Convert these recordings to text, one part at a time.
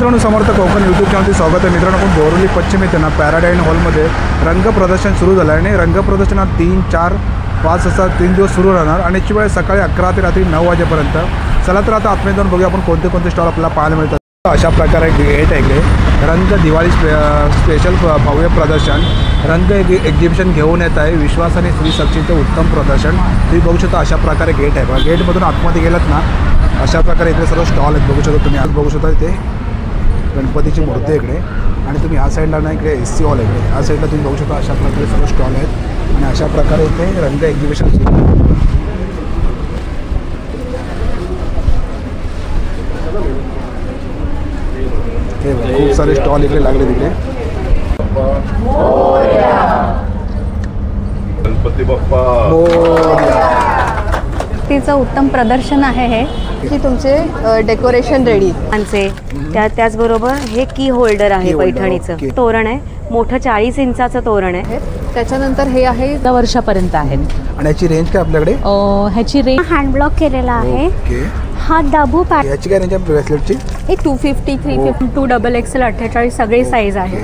मित्रांनो समर्थ कोकण यूट्यूब चॅनलचे स्वागत आहे। मित्रांनो आपण बोरिवली पश्चिम येथे ना पॅराडाईन हॉलमध्ये रंग प्रदर्शन सुरू झालं आहे आणि रंग प्रदर्शनात 3, 4, 5 असा 3 दिवस सुरू राहणार आणि याची वेळ सकाळी 11 ते रात्री 9 वाजेपर्यंत। चला तर आता आतमध्ये जाऊन बघूया आपण कोणते कोणते स्टॉल आपल्याला पाहायला मिळतात। अशा प्रकारे गेट आहे इकडे रंग दिवाळी स्पेशल भव्य प्रदर्शन रंग एक्झिबिशन घेऊन येत आहे। विश्वास आणि स्त्री शक्तीचं उत्तम प्रदर्शन तुम्ही बघू शकता। अशा प्रकारे गेट आहे, गेटमधून आतमध्ये गेलात ना अशा प्रकारे इकडे सर्व स्टॉल आहेत बघू शकता तुम्ही। आज बघू शकता इथे गणपतीची मूर्ती आहे इकडे आणि तुम्ही ह्या साईडला ना इकडे एसी हॉल आहे इकडे ह्या साईडला तुम्ही बघू शकता। अशा प्रकारे सर्व स्टॉल आहेत आणि अशा प्रकारे इथे रंग एक्झिबिशन खूप सारे स्टॉल इकडे लागले तिकडे। गणपती बाप्पा तिचं उत्तम प्रदर्शन आहे हे की तुमचे डेकोरेशन रेडी आमचे त्याचबरोबर हे की होल्डर आहे पैठणीचं तोरण आहे मोठं 40 इंचाचं तोरण आहे। त्याच्यानंतर हे आहे 10 वर्षापर्यंत आहे आणि याची रेंज काय आपल्याकडे? ह्याची रेंज हँड ब्लॉक केलेला आहे। हा दाबू पॅट याची काय रेंज आहे ब्रेसलेटची? हे 250 350 2XL 48 सगळी साईज आहे।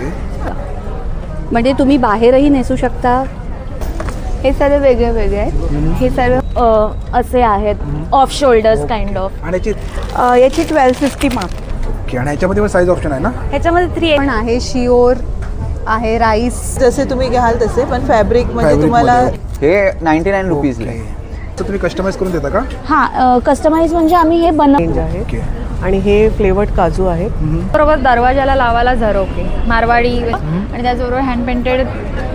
म्हणजे तुम्ही बाहेरही नेसू शकता। हे सर्व वेगळे वेगळे आहेत। हे सर्व असे आहेत ऑफ शोल्डर्स काइंड ऑफ आणि याची 1250 मार्क। ओके आणि याच्यामध्ये पण साईज ऑप्शन आहे ना? ह्याच्यामध्ये 3 पण आहे शिओर आहे राईस जसे तुम्ही घ्याल तसे पण फॅब्रिक म्हणजे तुम्हाला हे 99 रुपीजला आहे। तर तुम्ही कस्टमाइज करून देता का? हा कस्टमाइज म्हणजे आम्ही हे बनवतो आणि हे फ्लेवर्ड काजू आहे। बरोबर दरवाजाला लावायला झरोके मारवाडी आणि त्याचबरोबर हँड पेंटेड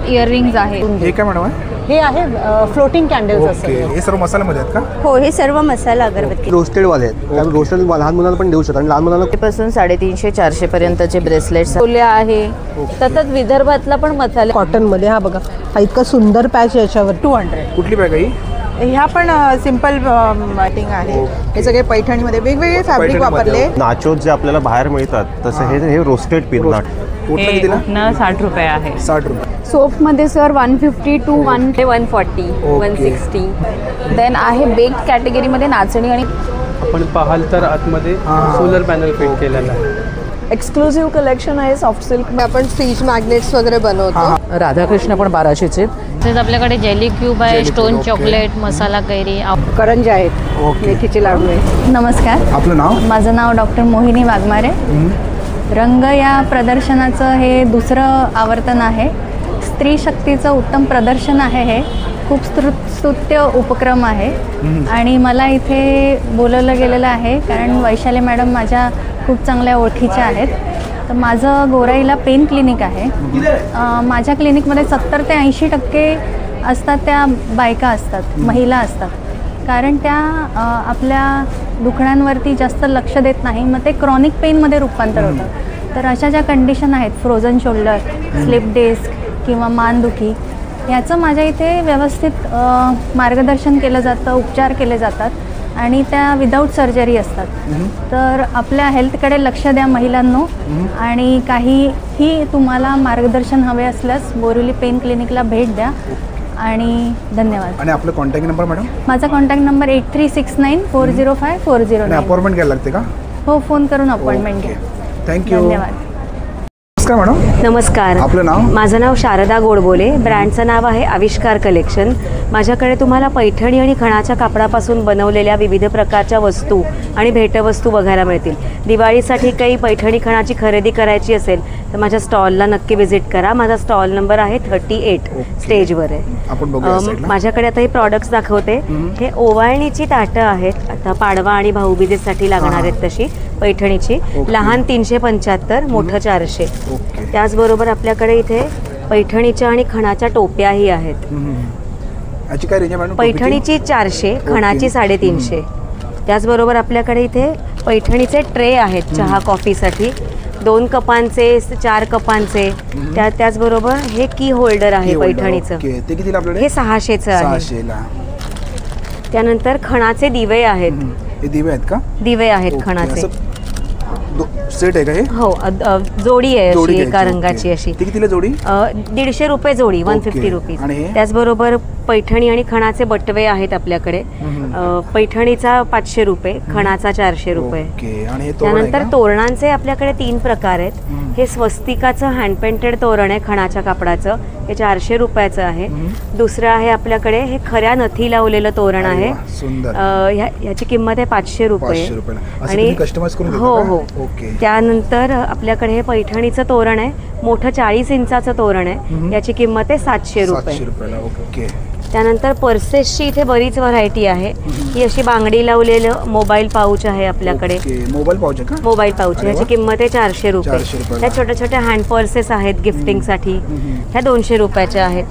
इयरिंग्स आहे। हे काय मॅडम आहे? हे आहे फ्लोटिंग कॅन्डल्स ओके हे सर्व मसाल्यामध्ये आहेत का? हो हे सर्व मसाला अगरबत्ती रोस्टेड वाले आहेत त्यामुळे रोस्टेड लहान मुलांना पण देऊ शकतात आणि लहान मुलांना पासून 350-400 पर्यंतचे ब्रेसलेट्स आहे। सतत विदर्भातला पण मसाला कॉटन मध्ये हा बघा हा इतका सुंदर पॅच याच्यावर 200। कुठली बॅग आहे? ह्या पण सिंपल मॅटिंग आहे। हे सगळे पैठणीमध्ये वेगवेगळे फॅब्रिक वापरले। नाचोस जे आपल्याला बाहेर मिळतात तसं हे रोस्टेड पीनट हे 60 रुपये आहे। 60 रुपये। सोप मध्ये सर 150 to 140 160 देन आहे बेक्ड कॅटेगरी मध्ये नाचणी आणि आपण पाहाल तर आतमध्ये सोलर पॅनल फिट केलेला आहे। एक्सक्लुझिव्ह कलेक्शन आहे सॉफ्ट सिल्क। आपण स्टिच मॅग्नेट्स वगैरे बनवतो। राधाकृष्ण पण 1200चे। आपल्याकडे जेली क्यूब आहे, स्टोन चॉकलेट, मसाला कैरी, करंजा आहेत, मेथीचे लाडू आहेत। नमस्कार, आपलं नाव? माझं नाव डॉक्टर मोहिनी वाघमारे। रंग या प्रदर्शनाचं हे दुसरं आवर्तन आहे। स्त्री शक्तीचं उत्तम प्रदर्शन आहे हे खूप स्तुत्य उपक्रम आहे आणि मला इथे बोलवलं गेलेलं आहे कारण वैशाली मॅडम माझ्या खूप चांगल्या ओळखीच्या आहेत। तर माझं गोराईला पेन क्लिनिक आहे। माझ्या क्लिनिकमध्ये 70 ते 80% असतात त्या बायका असतात, महिला असतात कारण त्या आपल्या दुखण्यांवरती जास्त लक्ष देत नाही, मग ते क्रॉनिक पेनमध्ये रूपांतर होतं। तर अशा ज्या कंडिशन आहेत फ्रोझन शोल्डर, स्लिप डिस्क किंवा मानदुखी ह्याचं माझ्या इथे व्यवस्थित मार्गदर्शन केलं जातं, उपचार केले जातात आणि त्या विदाऊट सर्जरी असतात। तर आपल्या हेल्थकडे लक्ष द्या महिलांनो आणि काहीही तुम्हाला मार्गदर्शन हवे असल्यास बोरिवली पेन क्लिनिकला भेट द्या आणि धन्यवाद। आणि आपला कॉन्टॅक्ट नंबर मॅडम? माझा कॉन्टॅक्ट नंबर 8369405409। अपॉइंटमेंट घ्यायला लागते का? हो, फोन करून अपॉइंटमेंट घ्या। थँक्यू। धन्यवाद। नमस्कार मॅडम। नमस्कार, आपलं नाव? माझं नाव शारदा गोडबोले, ब्रँडचं नाव आहे आविष्कार कलेक्शन। माझ्याकडे तुम्हाला पैठणी आणि खणाच्या कापडापासून बनवलेल्या विविध प्रकारच्या वस्तू आणि भेटवस्तू बघायला मिळतील। दिवाळीसाठी काही पैठणी खणाची खरेदी करायची असेल तर माझ्या स्टॉलला नक्की व्हिजिट करा। माझा स्टॉल नंबर आहे 38 स्टेजवर आहे। आपण बघूया साईडला। माझ्याकडे आता हे प्रॉडक्ट्स दाखवते। हे ओवाळणीची ताटं आहेत, आता पाडवा आणि भाऊबीजेसाठी लागणार आहेत तशी पैठणीची। लहान 375, मोठं 400। त्याचबरोबर आपल्याकडे इथे पैठणीच्या आणि खणाच्या टोप्याही आहेत। याची काय रेंज आहे मॅडम? पैठणीची 400, खणाची 350। त्याचबरोबर आपल्याकडे इथे पैठणीचे ट्रे आहेत चहा कॉफीसाठी, 2 कपांचे, 4 कपांचे। त्याचबरोबर हे की होल्डर आहे पैठणीचं, ते कितीला आपल्याकडे? हे 600चं आहे। 600ला। त्यानंतर खणाचे दिवे आहेत। हे दिवे आहेत का? दिवे आहेत खणाचे। सेट आहे का हे? हो, जोडी आहे अशी एका रंगाची अशी। ती कितीला जोडी? 150 रुपये जोडी, 150 रुपीज। त्याचबरोबर पैठणी आणि खणाचे बटवे आहेत आपल्याकडे. पैठणीचा 500 रुपये, खणाचा 400 रुपये. आणि त्यानंतर तोरणांचे आपल्याकडे 3 प्रकार आहेत. हे स्वस्तिकाचं हँड पेंटेड तोरण आहे खणाच्या कापडाचं, हे 400 रुपयाचं आहे. दुसरं आहे आपल्याकडे हे खऱ्या नथी लावलेलं तोरण आहे, ह्याची किंमत आहे 500 रुपये. आणि हो हो. त्यानंतर आपल्याकडे हे पैठणीचं तोरण आहे, मोठं 40 इंचाचं तोरण आहे, याची किंमत आहे 700 रुपये. त्यानंतर पर्सेसची इथे बरीच व्हरायटी आहे. ही अशी बांगडी लावलेलं मोबाईल पाऊच आहे आपल्याकडे. मोबाईल पाऊच ह्याची किंमत आहे 400 रुपये. ह्या छोट्या छोट्या हँड पर्सेस आहेत गिफ्टिंगसाठी, ह्या 200 रुपयाच्या आहेत.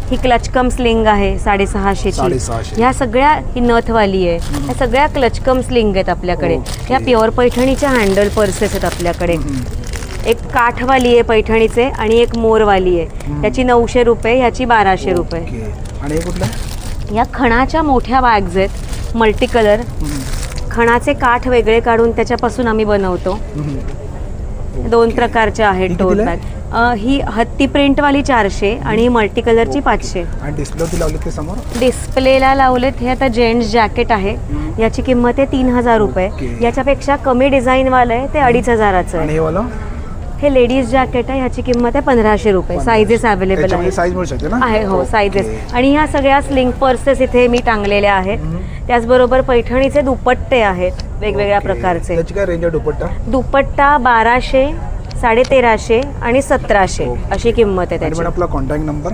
ही क्लचकम स्लिंग आहे 650ची. ह्या सगळ्या, ही नथवाली आहे, ह्या सगळ्या क्लचकम स्लिंग आहेत आपल्याकडे. ह्या प्युअर पैठणीच्या हँडल पर्सेस आहेत आपल्याकडे. एक काठवाली आहे पैठणीचे आणि एक मोरवाली आहे, याची 900 रुपये, ह्याची 1200 रुपये. आणि या खणाच्या मोठ्या बॅग्स आहेत मल्टी कलर. खणाचे काठ वेगळे काढून त्याच्यापासून आम्ही बनवतो. 2 प्रकारच्या आहेत टोट बॅग. ही हत्ती प्रिंटवाली 400 आणि मल्टी कलरची 500. डिस्प्लेला लावलेत हे आता जेंट्स जॅकेट आहे, याची किंमत आहे 3000 रुपये. याच्यापेक्षा कमी डिझाईनवालं आहे ते 2500चं आहे. हे लेडीज जॅकेट आहे, ह्याची किंमत आहे 1500 रुपये. साईजेस अवेलेबल आहे. हो, साईजेस. आणि ह्या सगळ्या स्लिंग पर्सेस इथे मी टांगलेल्या आहेत. त्याचबरोबर पैठणीचे दुपट्टे आहेत वेगवेगळ्या प्रकारचे. दुपट्टा 1200, 1350 आणि 1700 अशी किंमत आहे त्याची. आपला कॉन्टॅक्ट नंबर?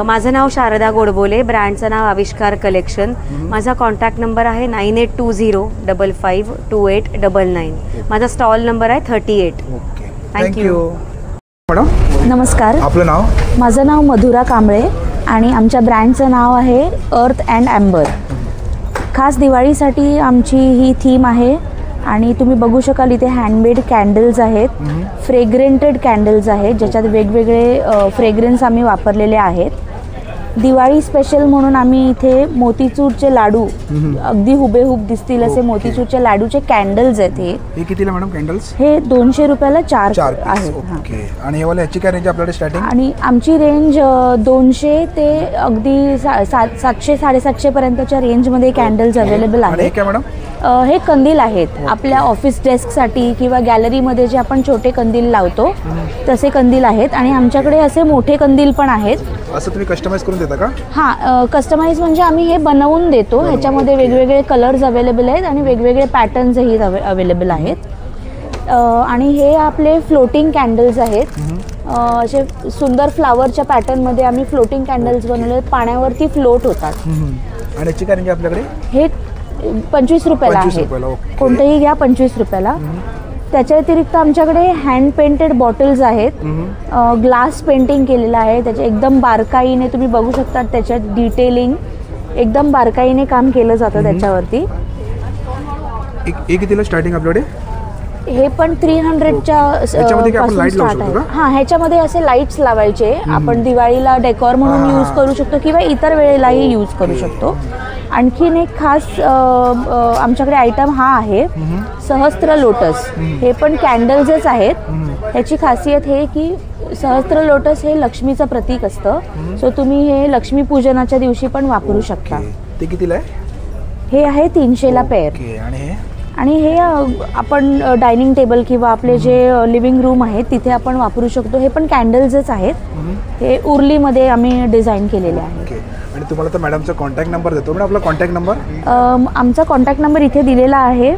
माझं नाव शारदा गोडबोले, ब्रँडचं नाव आविष्कार कलेक्शन. माझा कॉन्टॅक्ट नंबर आहे 9820552899. माझा स्टॉल नंबर आहे 38. Thank you madam. नमस्कार, आपलं नाव? माझं नाव मधुरा कांबळे आणि आमच्या ब्रँडचं नाव आहे अर्थ अँड ॲम्बर. खास दिवाळीसाठी आमची ही थीम आहे आणि तुम्ही बघू शकाल इथे हँडमेड कॅन्डल्स आहेत, फ्रेग्रेंटेड कॅन्डल्स आहेत, ज्याच्यात वेगवेगळे फ्रेग्रन्स आम्ही वापरलेले आहेत. दिवाळी स्पेशल म्हणून आम्ही इथे मोतीचूरचे लाडू, अगदी हुबेहूब दिसतील असे मोतीचूरच्या लाडूचे कॅन्डल्स आहेत. हे कितीला मॅडम कॅन्डल्स? हे 200 रुपयाला 4 आहेत. आणि ह्याची काय रेंज आपल्याकडे स्टार्टिंग? आणि आमची रेंज 200 ते अगदी 700-750 पर्यंतच्या रेंजमध्ये कॅन्डल्स अवेलेबल आहेत. हे कंदील आहेत आपल्या ऑफिस डेस्कसाठी किंवा गॅलरीमध्ये जे आपण छोटे कंदील लावतो तसे कंदील आहेत. आणि आमच्याकडे असे मोठे कंदील पण आहेत. असं तुम्ही कस्टमाइज करून देता का? हां, कस्टमाइज म्हणजे आम्ही हे बनवून देतो. ह्याच्यामध्ये वेगवेगळे कलर्स अवेलेबल आहेत आणि वेगवेगळे पॅटर्न्सही अवेलेबल आहेत. आणि हे आपले फ्लोटिंग कॅन्डल्स आहेत. असे सुंदर फ्लावरच्या पॅटर्नमध्ये आम्ही फ्लोटिंग कॅन्डल्स बनवले, पाण्यावरती फ्लोट होतात. आणि याची काय रेंज आपल्याकडे? हे 25 रुपयाला आहे. कोणतेही घ्या 25 रुपयाला. त्याच्या व्यतिरिक्त आमच्याकडे हँड पेंटेड बॉटल्स आहेत. ग्लास पेंटिंग केलेलं आहे, त्याच्या एकदम बारकाईने तुम्ही बघू शकता, त्याच्यात डिटेलिंग एकदम बारकाईने काम केलं जातं त्याच्यावरती. एक कितीला स्टार्टिंग आपल्याकडे? हे पण 300च्या पासून स्टार्ट आहे. हां, ह्याच्यामध्ये असे लाईट्स लावायचे आपण दिवाळीला डेकॉर म्हणून यूज करू शकतो किंवा इतर वेळेलाही यूज करू शकतो. आणखीन एक खास आमच्याकडे आयटम हा आहे सहस्त्र लोटस. हे पण कॅन्डल्सच आहेत. ह्याची खासियत हे की सहस्त्र लोटस हे लक्ष्मीचं प्रतीक असतं. सो तुम्ही हे लक्ष्मीपूजनाच्या दिवशी पण वापरू शकता. ते कितीला आहे? हे आहे 300ला पेअर. आणि हे आपण डायनिंग टेबल किंवा आपले जे लिव्हिंग रूम आहे तिथे आपण वापरू शकतो. हे पण कॅन्डल्सच आहेत. हे उर्लीमध्ये आम्ही डिझाईन केलेले आहे. आणि तुम्हाला तर मॅडमचा कॉन्टॅक्ट नंबर देतो. मॅडम आपला कॉन्टॅक्ट नंबर? आमचा कॉन्टॅक्ट नंबर इथे दिलेला आहे.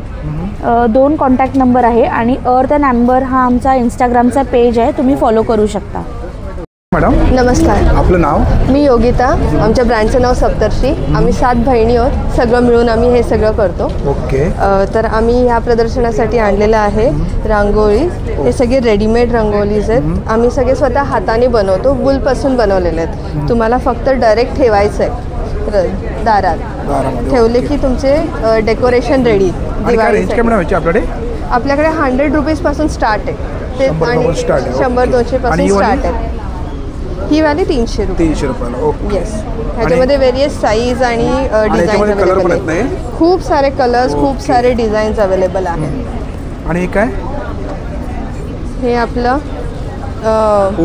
2 कॉन्टॅक्ट नंबर आहे आणि अर्थ अँड ॲम्बर हा आमचा इंस्टाग्रामचा पेज आहे, तुम्ही फॉलो करू शकता. मॅडम नमस्कार, आपलं नाव? मी योगिता. आमच्या ब्रँडचं नाव सप्तर्षी. आम्ही 7 बहिणी आहोत. सगळं मिळून आम्ही हे सगळं करतो. तर आम्ही ह्या प्रदर्शनासाठी आणलेलं आहे रांगोळी. हे सगळे रेडीमेड रांगोळीज आहेत. आम्ही सगळे स्वतः हाताने बनवतो, वूलपासून बनवलेले आहेत. तुम्हाला फक्त डायरेक्ट ठेवायचं आहे दारात. ठेवले की तुमचे डेकोरेशन रेडी. आपल्याकडे 100 रुपीजपासून स्टार्ट आहे ते आणि 100-200 पासून स्टार्ट आहे. ही वाली 300 रुपये. येस, ह्याच्यामध्ये वेरियस साईज आणि डिझाईन अवेलेबल आहेत. खूप सारे कलर्स, खूप सारे डिझाईन्स अवेलेबल आहेत. आणि काय? हे आपलं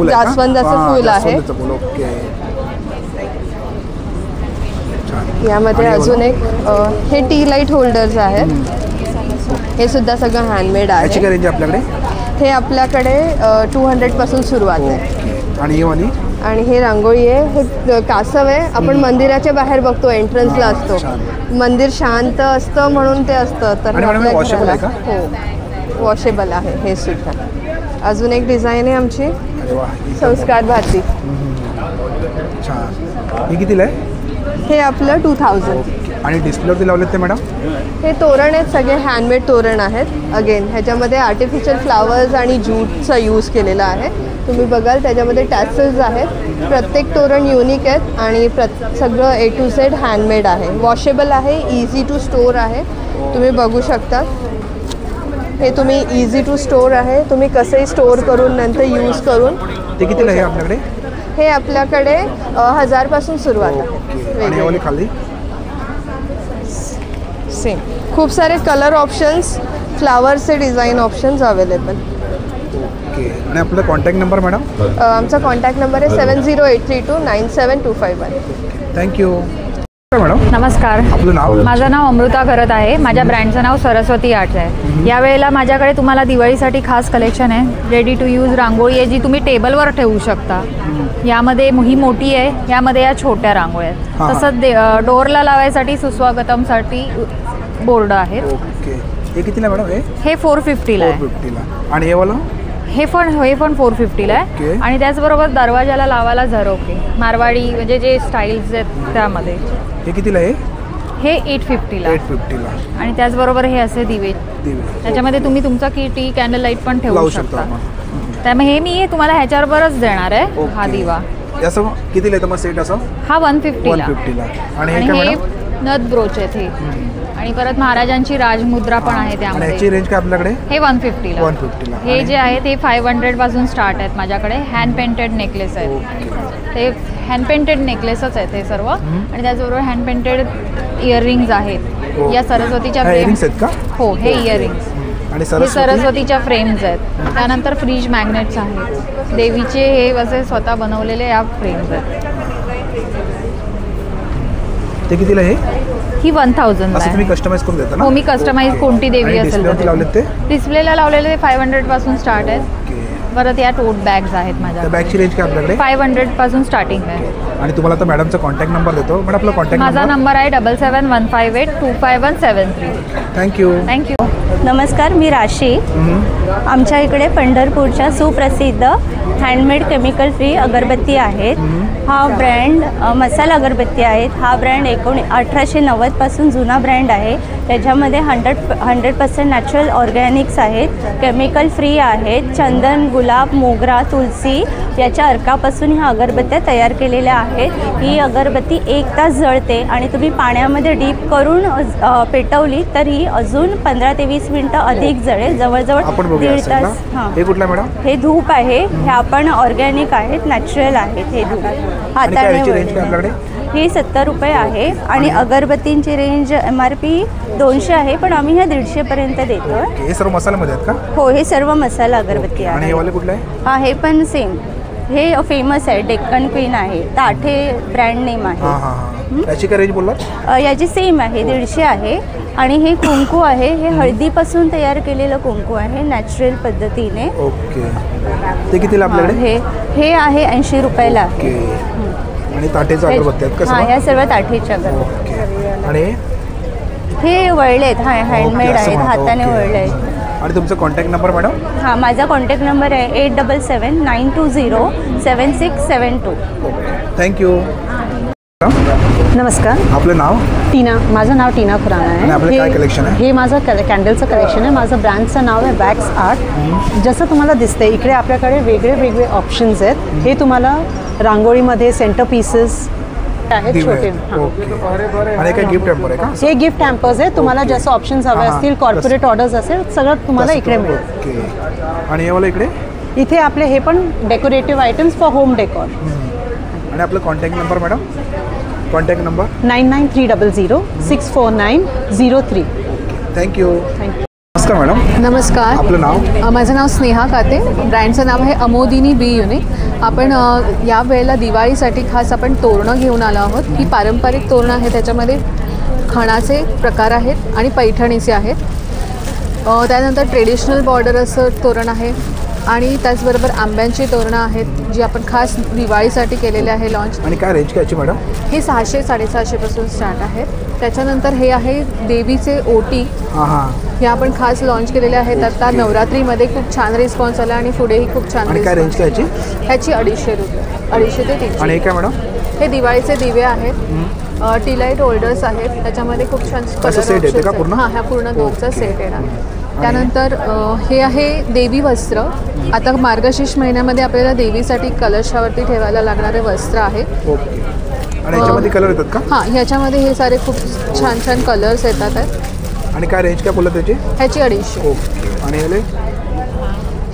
जास्वंदाचं फूल आहे. यामध्ये अजून एक हे टी लाईट होल्डर्स आहेत. हे सुद्धा सगळं हँडमेड याची काय आहे. रेंज आपल्याकडे? हे आपल्याकडे 200 पासून सुरुवात आहे. आणि ही वाली? आणि हे रांगोळी आहे. हे कासव आहे. आपण मंदिराच्या बाहेर बघतो, एंट्रन्सला असतो. मंदिर शांत असतं म्हणून ते असतं. तर आणि मॅडम, आपल्या वॉशेबल आहे का? हो, वॉशेबल आहे हे सुद्धा. अजून एक डिझाईन आहे आमची अरे वा, ही संस्कार भारती. छान. ही कितीला आहे? हे आपलं 2000. आणि डिस्प्लेवरती लावलेत ते मॅडम? हे तोरण आहेत, सगळे हँडमेड तोरण आहेत. अगेन ह्याच्यामध्ये आर्टिफिशियल फ्लावर्स आणि ज्यूटचा यूज केलेला आहे. तुम्ही बघाल त्याच्यामध्ये टॅसल्स आहेत. प्रत्येक तोरण युनिक आहेत आणि सगळं A to Z हँडमेड आहे. वॉशेबल आहे, इझी टू स्टोअर आहे. तुम्ही बघू शकता. हे तुम्ही इझी टू स्टोअर आहे. तुम्ही कसंही स्टोअर करून नंतर यूज करून. ते कितीला आहे आपल्याकडे? हे आपल्याकडे 1000 पासून सुरुवात आहे. आणि वाली खाली? सेम. खूप सारे कलर ऑप्शन्स, फ्लावर्सचे डिझाईन ऑप्शन्स अवेलेबल. ओके. आणि आपला कॉन्टॅक्ट नंबर मॅडम? आमचा कॉन्टॅक्ट नंबर आहे 7083297251. Thank you madam. नमस्कार, आपलं नाव? माझं नाव अमृता करत आहे. माझ्या ब्रँडचं नाव सरस्वती आर्ट्स आहे. यावेळेला माझ्याकडे तुम्हाला दिवाळीसाठी खास कलेक्शन आहे. रेडी टू यूज रांगोळी आहे, जी तुम्ही टेबलवर ठेवू शकता. यामध्ये ही मोठी आहे, यामध्ये या छोट्या रांगोळ्या आहेत. तसंच डोअरला लावायसाठी सुस्वागतमसाठी बोर्ड आहेत. ओके. हे कितीला मॅडम? हे 450ला आहे. 450ला. आणि हे वाला? हे पण 450ला आहे. आणि त्याचबरोबर दरवाजाला लावायला झरोके, मारवाडी म्हणजे जे स्टाईल्स आहेत त्यामध्ये. हे कितीला आहे? हे 850ला. 850ला. आणि त्याचबरोबर हे असे दिवे, त्याच्यामध्ये तुम्ही तुमचा टी कॅन्डल लाईट पण ठेवू शकता. त्यामुळे हे मी तुम्हाला ह्याच्याबरोबरच देणार आहे. हा दिवा असं कितीला आहे मग सेट? असं हा 150ला. आणि हे नथ ब्रोच आहेत हे. आणि परत महाराजांची राजमुद्रा पण आहे त्यामध्ये. याची रेंज काय आपल्याकडे? हे 150ला. 150ला. हे जे आहे ते 500 पासून स्टार्ट आहेत माझ्याकडे. हँड पेंटेड नेकलेस आहेत. ते हँड पेंटेड नेकलेसच आहेत हे सर्व. आणि त्याचबरोबर हँड पेंटेड इयररिंग्स आहेत. या सरस्वतीच्या फ्रेम्स आहेत का? हो, हे इयररिंग्स. आणि हे सरस्वतीच्या फ्रेम्स आहेत. त्यानंतर फ्रीज मॅग्नेट्स आहेत. देवीचे हे असे स्वतः बनवलेले या फ्रेम्स आहेत. ते कितीला आहे? ही 1000 असं तुम्ही कस्टमाइज करून देता ना? हो, मी कस्टमाइज कोणती देवी असेल तर लावलेत ते? डिस्प्लेला लावलेले ते 500 पासून स्टार्ट आहेत. परत या टोट बॅग्स आहेत माझ्या. बॅगची रेंज काय आपल्याकडे? 500 पासून स्टार्टिंग आहे. आणि तुम्हाला आता मॅडमचा कॉन्टॅक्ट नंबर देतो. मॅडम आपला कॉन्टॅक्ट माझा नंबर आहे 7715825173. थँक्यू. थँक्यू. नमस्कार, मी राशी. आमच्या इकडे पंढरपूरच्या सुप्रसिद्ध हँडमेड केमिकल फ्री अगरबत्ती आहेत. हा ब्रँड मसाला अगरबत्ती आहेत. हा ब्रँड 1890 पासून जुना ब्रँड आहे. त्याच्यामध्ये 100% नॅचरल ऑर्गॅनिक्स आहेत. केमिकल फ्री आहेत. चंदन, गुलाब, मोगरा, तुलसी याच्या अर्कापासून ह्या अगरबत्त्या तयार केलेल्या आहेत. ही अगरबत्ती 1 तास जळते आणि तुम्ही पाण्यामध्ये डीप करून पेटवली तर ही अजून 15 ते 20 मिनिटं अधिक जळेल. जवळजवळ 1.5 तास. हे कुठला मॅडम? हे धूप आहे. हे आपण ऑर्गॅनिक आहेत, नॅचरल आहेत. हे धूप हाताने ही 70 रुपये आहे. आणि अगरबत्तींची रेंज MRP 200 आहे, पण आम्ही ह्या 150 पर्यंत देतो. हे सर्व मसाल्यामध्ये आहेत का? हो, हे सर्व मसाला अगरबत्ती आहे. आणि हे वाले कुठले आहे? हा, हे पण सेम. हे फेमस आहे, डेक्कन क्वीन आहे. ताठे ब्रँड नेम आहे. याची काय रेंज बोललात? याची सेम आहे, 150 आहे. आणि हे कुंकू आहे. हे हळदीपासून तयार केलेलं कुंकू आहे, नॅचरल पद्धतीने. ओके. ते कितीला आपल्याकडे? हे आहे 80 रुपयाला आहे. आणि ताटेचा अगरबत्ती आहेत का? हां, ह्या सर्व ताठेच्या अगरबत्ती. आणि हे वळले आहेत. हां, हँडमेड आहेत, हाताने वळले आहेत. आणि तुमचा कॉन्टॅक्ट नंबर मॅडम? हां, माझा कॉन्टॅक्ट नंबर आहे 8779207672. थँक्यू. नमस्कार, आपलं नाव? टीना. माझं नाव टीना खुराना आहे. आणि आपलं काय कलेक्शन आहे? हे माझं कॅन्डलचं कलेक्शन आहे. माझं ब्रँडचं नाव आहे वॅक्स आर्ट. जसं तुम्हाला दिसते इकडे आपल्याकडे वेगळे वेगळे ऑप्शन्स आहेत. हे तुम्हाला रांगोळीमध्ये सेंटर पीसेस आहेत छोटे. आणि काय गिफ्ट हॅम्पर आहे का? हे गिफ्ट हॅम्पर्स आहे. तुम्हाला जसं ऑप्शन्स हवे असतील, कॉर्पोरेट ऑर्डर्स असेल, सगळं तुम्हाला इकडे मिळेल. आणि हे वाला इकडे? इथे आपले हे पण decorative items for home decor. आणि आपलं contact number madam? Contact number? 9930064903. Thank you. नमस्कार मॅडम. नमस्कार. आपलं नाव? माझं नाव स्नेहा काते. ब्रँडचं नाव आहे अमोदिनी बी युनिक. आपण या वेळेला दिवाळीसाठी खास आपण तोरणं घेऊन आलो आहोत. ही पारंपरिक तोरणं आहे, त्याच्यामध्ये खणाचे प्रकार आहेत आणि पैठणीचे आहेत. त्यानंतर ट्रेडिशनल बॉर्डर असं तोरण आहे आणि त्याचबरोबर आंब्यांची तोरणं आहेत जी आपण खास दिवाळीसाठी केलेले आहे लॉन्च. आणि काय रेंज काय मॅडम? हे 600-750 पासून स्टार्ट आहेत. त्याच्यानंतर हे आहे देवीचे ओटी. हे आपण खास लॉन्च केलेले आहेत. आता नवरात्रीमध्ये खूप छान रिस्पॉन्स आला आणि पुढेही खूप छान. काय रेंज काय ह्याची 250 रुपये, 250 ते 300. आणि काय मॅडम? हे दिवाळीचे दिवे आहेत, टी लाईट होल्डर्स आहेत. त्याच्यामध्ये खूप छान सेट येते का पूर्ण? ह्या पूर्ण 2चा सेट येणार. त्यानंतर हे आहे देवी वस्त्र. आता मार्गशीर्ष महिन्यामध्ये आपल्याला देवीसाठी कलशावरती ठेवायला लागणारे वस्त्र आहे. आणि याच्यामध्ये कलर येतात का? हां, ह्याच्यामध्ये हे सारे खूप छान छान कलर्स येतात आहेत. आणि काय रेंज काय बोलत त्याची? ह्याची 250. आणि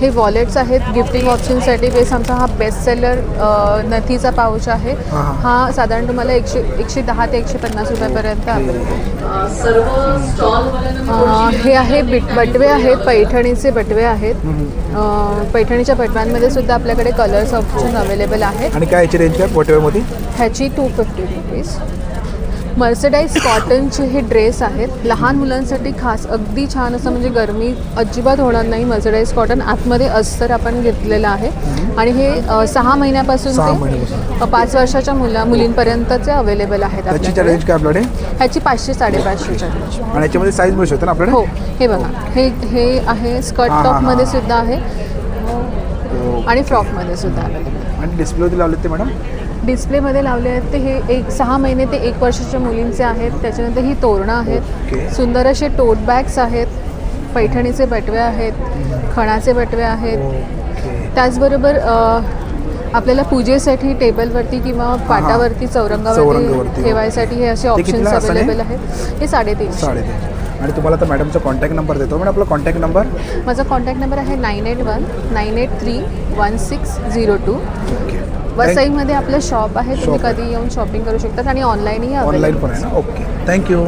हे वॉलेट्स आहेत गिफ्टिंग ऑप्शनसाठी. बेस आमचा हा बेस्ट सेलर नथीचा पाऊच आहे. हा साधारण तुम्हाला 110 ते 150 रुपयापर्यंत आहे. हे आहे बटवे आहेत, पैठणीचे बटवे आहेत. पैठणीच्या बटव्यांमध्ये सुद्धा आपल्याकडे कलर्स ऑप्शन अवेलेबल आहे. आणि काय याची रेंज काय बटव्यामध्ये? ह्याची 250 रुपीज. मर्सडाईज कॉटनचे हे ड्रेस आहेत, लहान मुलांसाठी खास अगदी छान असं, म्हणजे गरमी अजिबात होणार नाही. मर्सडाईज कॉटन आतमध्ये अस्तर आपण घेतलेलं आहे आणि हे 6 महिन्यापासून ते 5 वर्षाच्या मुलींपर्यंतचे अवेलेबल आहेत. त्याची रेंज काय आपल्याकडे? ह्याची 500-550च्या रेंज. आणि याच्यामध्ये साईज मिळू शकते ना आपल्याकडे? हो, हे बघा, हे आहे स्कर्ट टॉपमध्ये सुद्धा आहे आणि फ्रॉकमध्ये सुद्धा अवेलेबल. आणि डिस्प्लेवरती लावले ते मॅडम? डिस्प्लेमध्ये लावले आहेत ते हे 6 महिने ते 1 वर्षाच्या मुलींचे आहेत. त्याच्यानंतर ही तोरणं आहेत, सुंदर असे टोट बॅग्स आहेत, पैठणीचे बटवे आहेत, खणाचे बटवे आहेत. त्याचबरोबर आपल्याला पूजेसाठी टेबलवरती किंवा पाटावरती चौरंगावरती ठेवायसाठी हे असे ऑप्शन्स अवेलेबल आहेत. हे 350. आणि तुम्हाला तर मॅडमचा कॉन्टॅक्ट नंबर देतो. मॅडम आपला कॉन्टॅक्ट नंबर? माझा कॉन्टॅक्ट नंबर आहे 981-983-1602. वसईमध्ये आपलं शॉप आहे, तुम्ही कधी येऊन शॉपिंग करू शकतात आणि ऑनलाईनही ऑनलाईन पण आहे ना? Okay, thank you.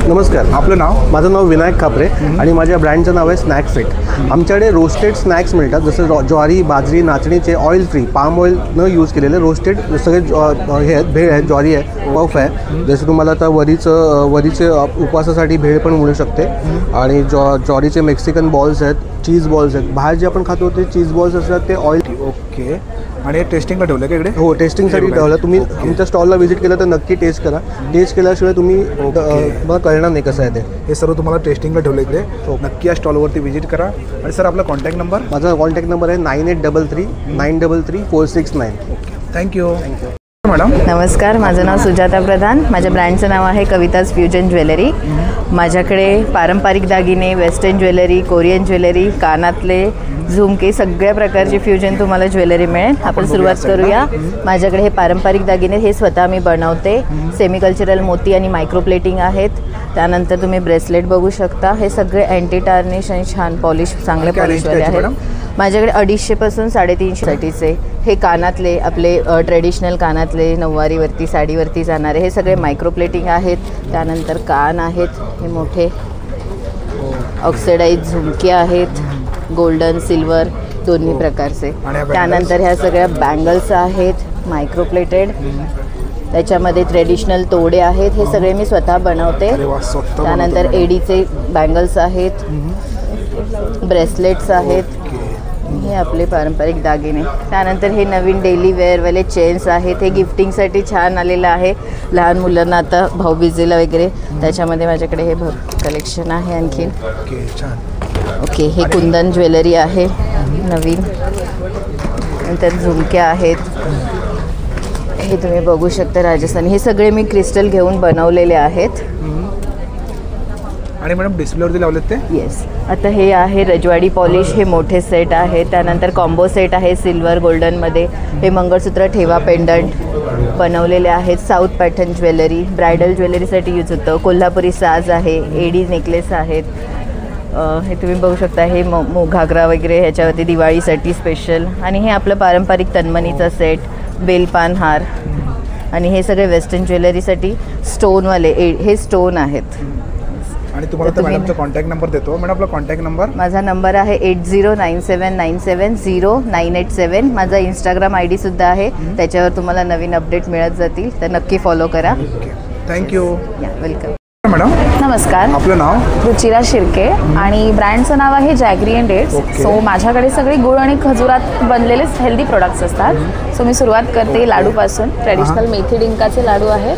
नमस्कार. आपलं नाव? माझं नाव विनायक खापरे आणि माझ्या ब्रँडचं नाव आहे स्नॅक फिट. आमच्याकडे रोस्टेड स्नॅक्स मिळतात, जसं ज्वारी, बाजरी, नाचणीचे, ऑइल फ्री, पाम ऑइल न यूज केलेले रोस्टेड सगळे हे आहेत, भेळ आहे, ज्वारी आहे, पफ आहे. जसं तुम्हाला आता वरीचे उपवासासाठी भेळ पण मिळू शकते. आणि ज्वारीचे मेक्सिकन बॉल्स आहेत, चीज बॉल्स आहेत. बाहेर जे आपण खातो ते चीज बॉल्स असतात ते ऑइल. ओके. आणि टेस्टिंगला ठेवलं का इकडे? हो, टेस्टिंगसाठी ठेवलं. तुम्ही आमच्या स्टॉलला व्हिजिट केलं तर नक्की टेस्ट करा. टेस्ट केल्याशिवाय तुम्ही मला कळणार नाही कसं आहे ते. हे सर्व तुम्हाला टेस्टिंगला ठेवलं इकडे. नक्की या स्टॉलवरती व्हिजिट करा. आणि सर आपला कॉन्टॅक्ट नंबर? माझा कॉन्टॅक्ट नंबर आहे 9833-933-469. Okay, thank you. मॅडम नमस्कार. माझं नाव सुजाता प्रधान. माझ्या ब्रँडचं नाव आहे कविताज फ्युजन ज्वेलरी. माझ्याकडे पारंपरिक दागिने, वेस्टर्न ज्वेलरी, कोरियन ज्वेलरी, कानातले, झुमके, सगळ्या प्रकारची फ्युजन तुम्हाला ज्वेलरी मिळेल. आपण सुरुवात करूया. माझ्याकडे हे पारंपरिक दागिने हे स्वतः मी बनवते. सेमी कल्चरल मोती आणि मायक्रोप्लेटिंग आहेत. त्यानंतर तुम्ही ब्रेसलेट बघू शकता. हे सगळे अँटी टार्निश आणि छान पॉलिश, चांगले पॉलिशवाले आहेत. माझ्याकडे 250 पासून 350 साठीचे हे कानातले, आपले ट्रेडिशनल कानातले, नऊवारीवरती, साडीवरती जाणारे, हे सगळे मायक्रोप्लेटिंग आहेत. त्यानंतर कान आहेत, हे मोठे ऑक्सिडाईज झुमके आहेत, गोल्डन, सिल्वर दोन्ही प्रकारचे. त्यानंतर ह्या सगळ्या बँगल्स आहेत, मायक्रोप्लेटेड. त्याच्यामध्ये ट्रेडिशनल तोडे आहेत, हे सगळे मी स्वतः बनवते. त्यानंतर एडीचे बँगल्स आहेत, ब्रेसलेट्स आहेत, हे आपले पारंपरिक दागिने. त्यानंतर हे नवीन डेली वेअरवाले चेन्स आहेत, हे गिफ्टिंगसाठी छान आलेलं आहे लहान मुलांना आता भाऊबीजेला वगैरे. त्याच्यामध्ये माझ्याकडे हे कलेक्शन आहे आणखीन. ओके, हे कुंदन ज्वेलरी आहे नवीन. नंतर झुमके आहेत, हे तुम्ही बघू शकता राजस्थानी. हे सगळे मी क्रिस्टल घेऊन बनवलेले आहेत. आणि मॅडम डिस्प्लेवरती लावलेत ते? येस. आता हे आहे रजवाडी पॉलिश, हे मोठे सेट आहे. त्यानंतर कॉम्बो सेट आहे सिल्वर गोल्डनमध्ये. हे मंगळसूत्र, ठेवा, पेंडंट बनवलेले आहेत. साऊथ पॅटर्न ज्वेलरी, ब्रायडल ज्वेलरीसाठी यूज होतं. कोल्हापुरी साज आहे, एडी नेकलेस आहेत. हे तुम्ही बघू शकता. हे घागरा वगैरे ह्याच्यावरती दिवाळीसाठी स्पेशल. आणि हे आपलं पारंपरिक तन्मणीचा सेट, बेलपान हार. आणि हे सगळे वेस्टर्न ज्वेलरीसाठी स्टोनवाले, हे स्टोन आहेत. आणि तुम्हाला तर मॅडमचा कॉन्टॅक्ट नंबर देतो. मॅडम आपला कॉन्टॅक्ट नंबर? माझा नंबर आहे 8097970987. माझा इंस्टाग्राम ID सुद्धा आहे, त्याच्यावर तुम्हाला नवीन अपडेट मिळत जातील, तर नक्की फॉलो करा. थँक्यू. वेलकम. मॅडम नमस्कार, आपलं नाव? रुचिरा शिर्के आणि ब्रँडचं नाव आहे जॅगरी अँड डेट्स. सो माझ्याकडे सगळे गुळ आणि खजुरात बनलेलेच हेल्दी प्रोडक्ट्स असतात. सो मी सुरुवात करते लाडूपासून. ट्रेडिशनल मेथी डिंकाचे लाडू आहेत,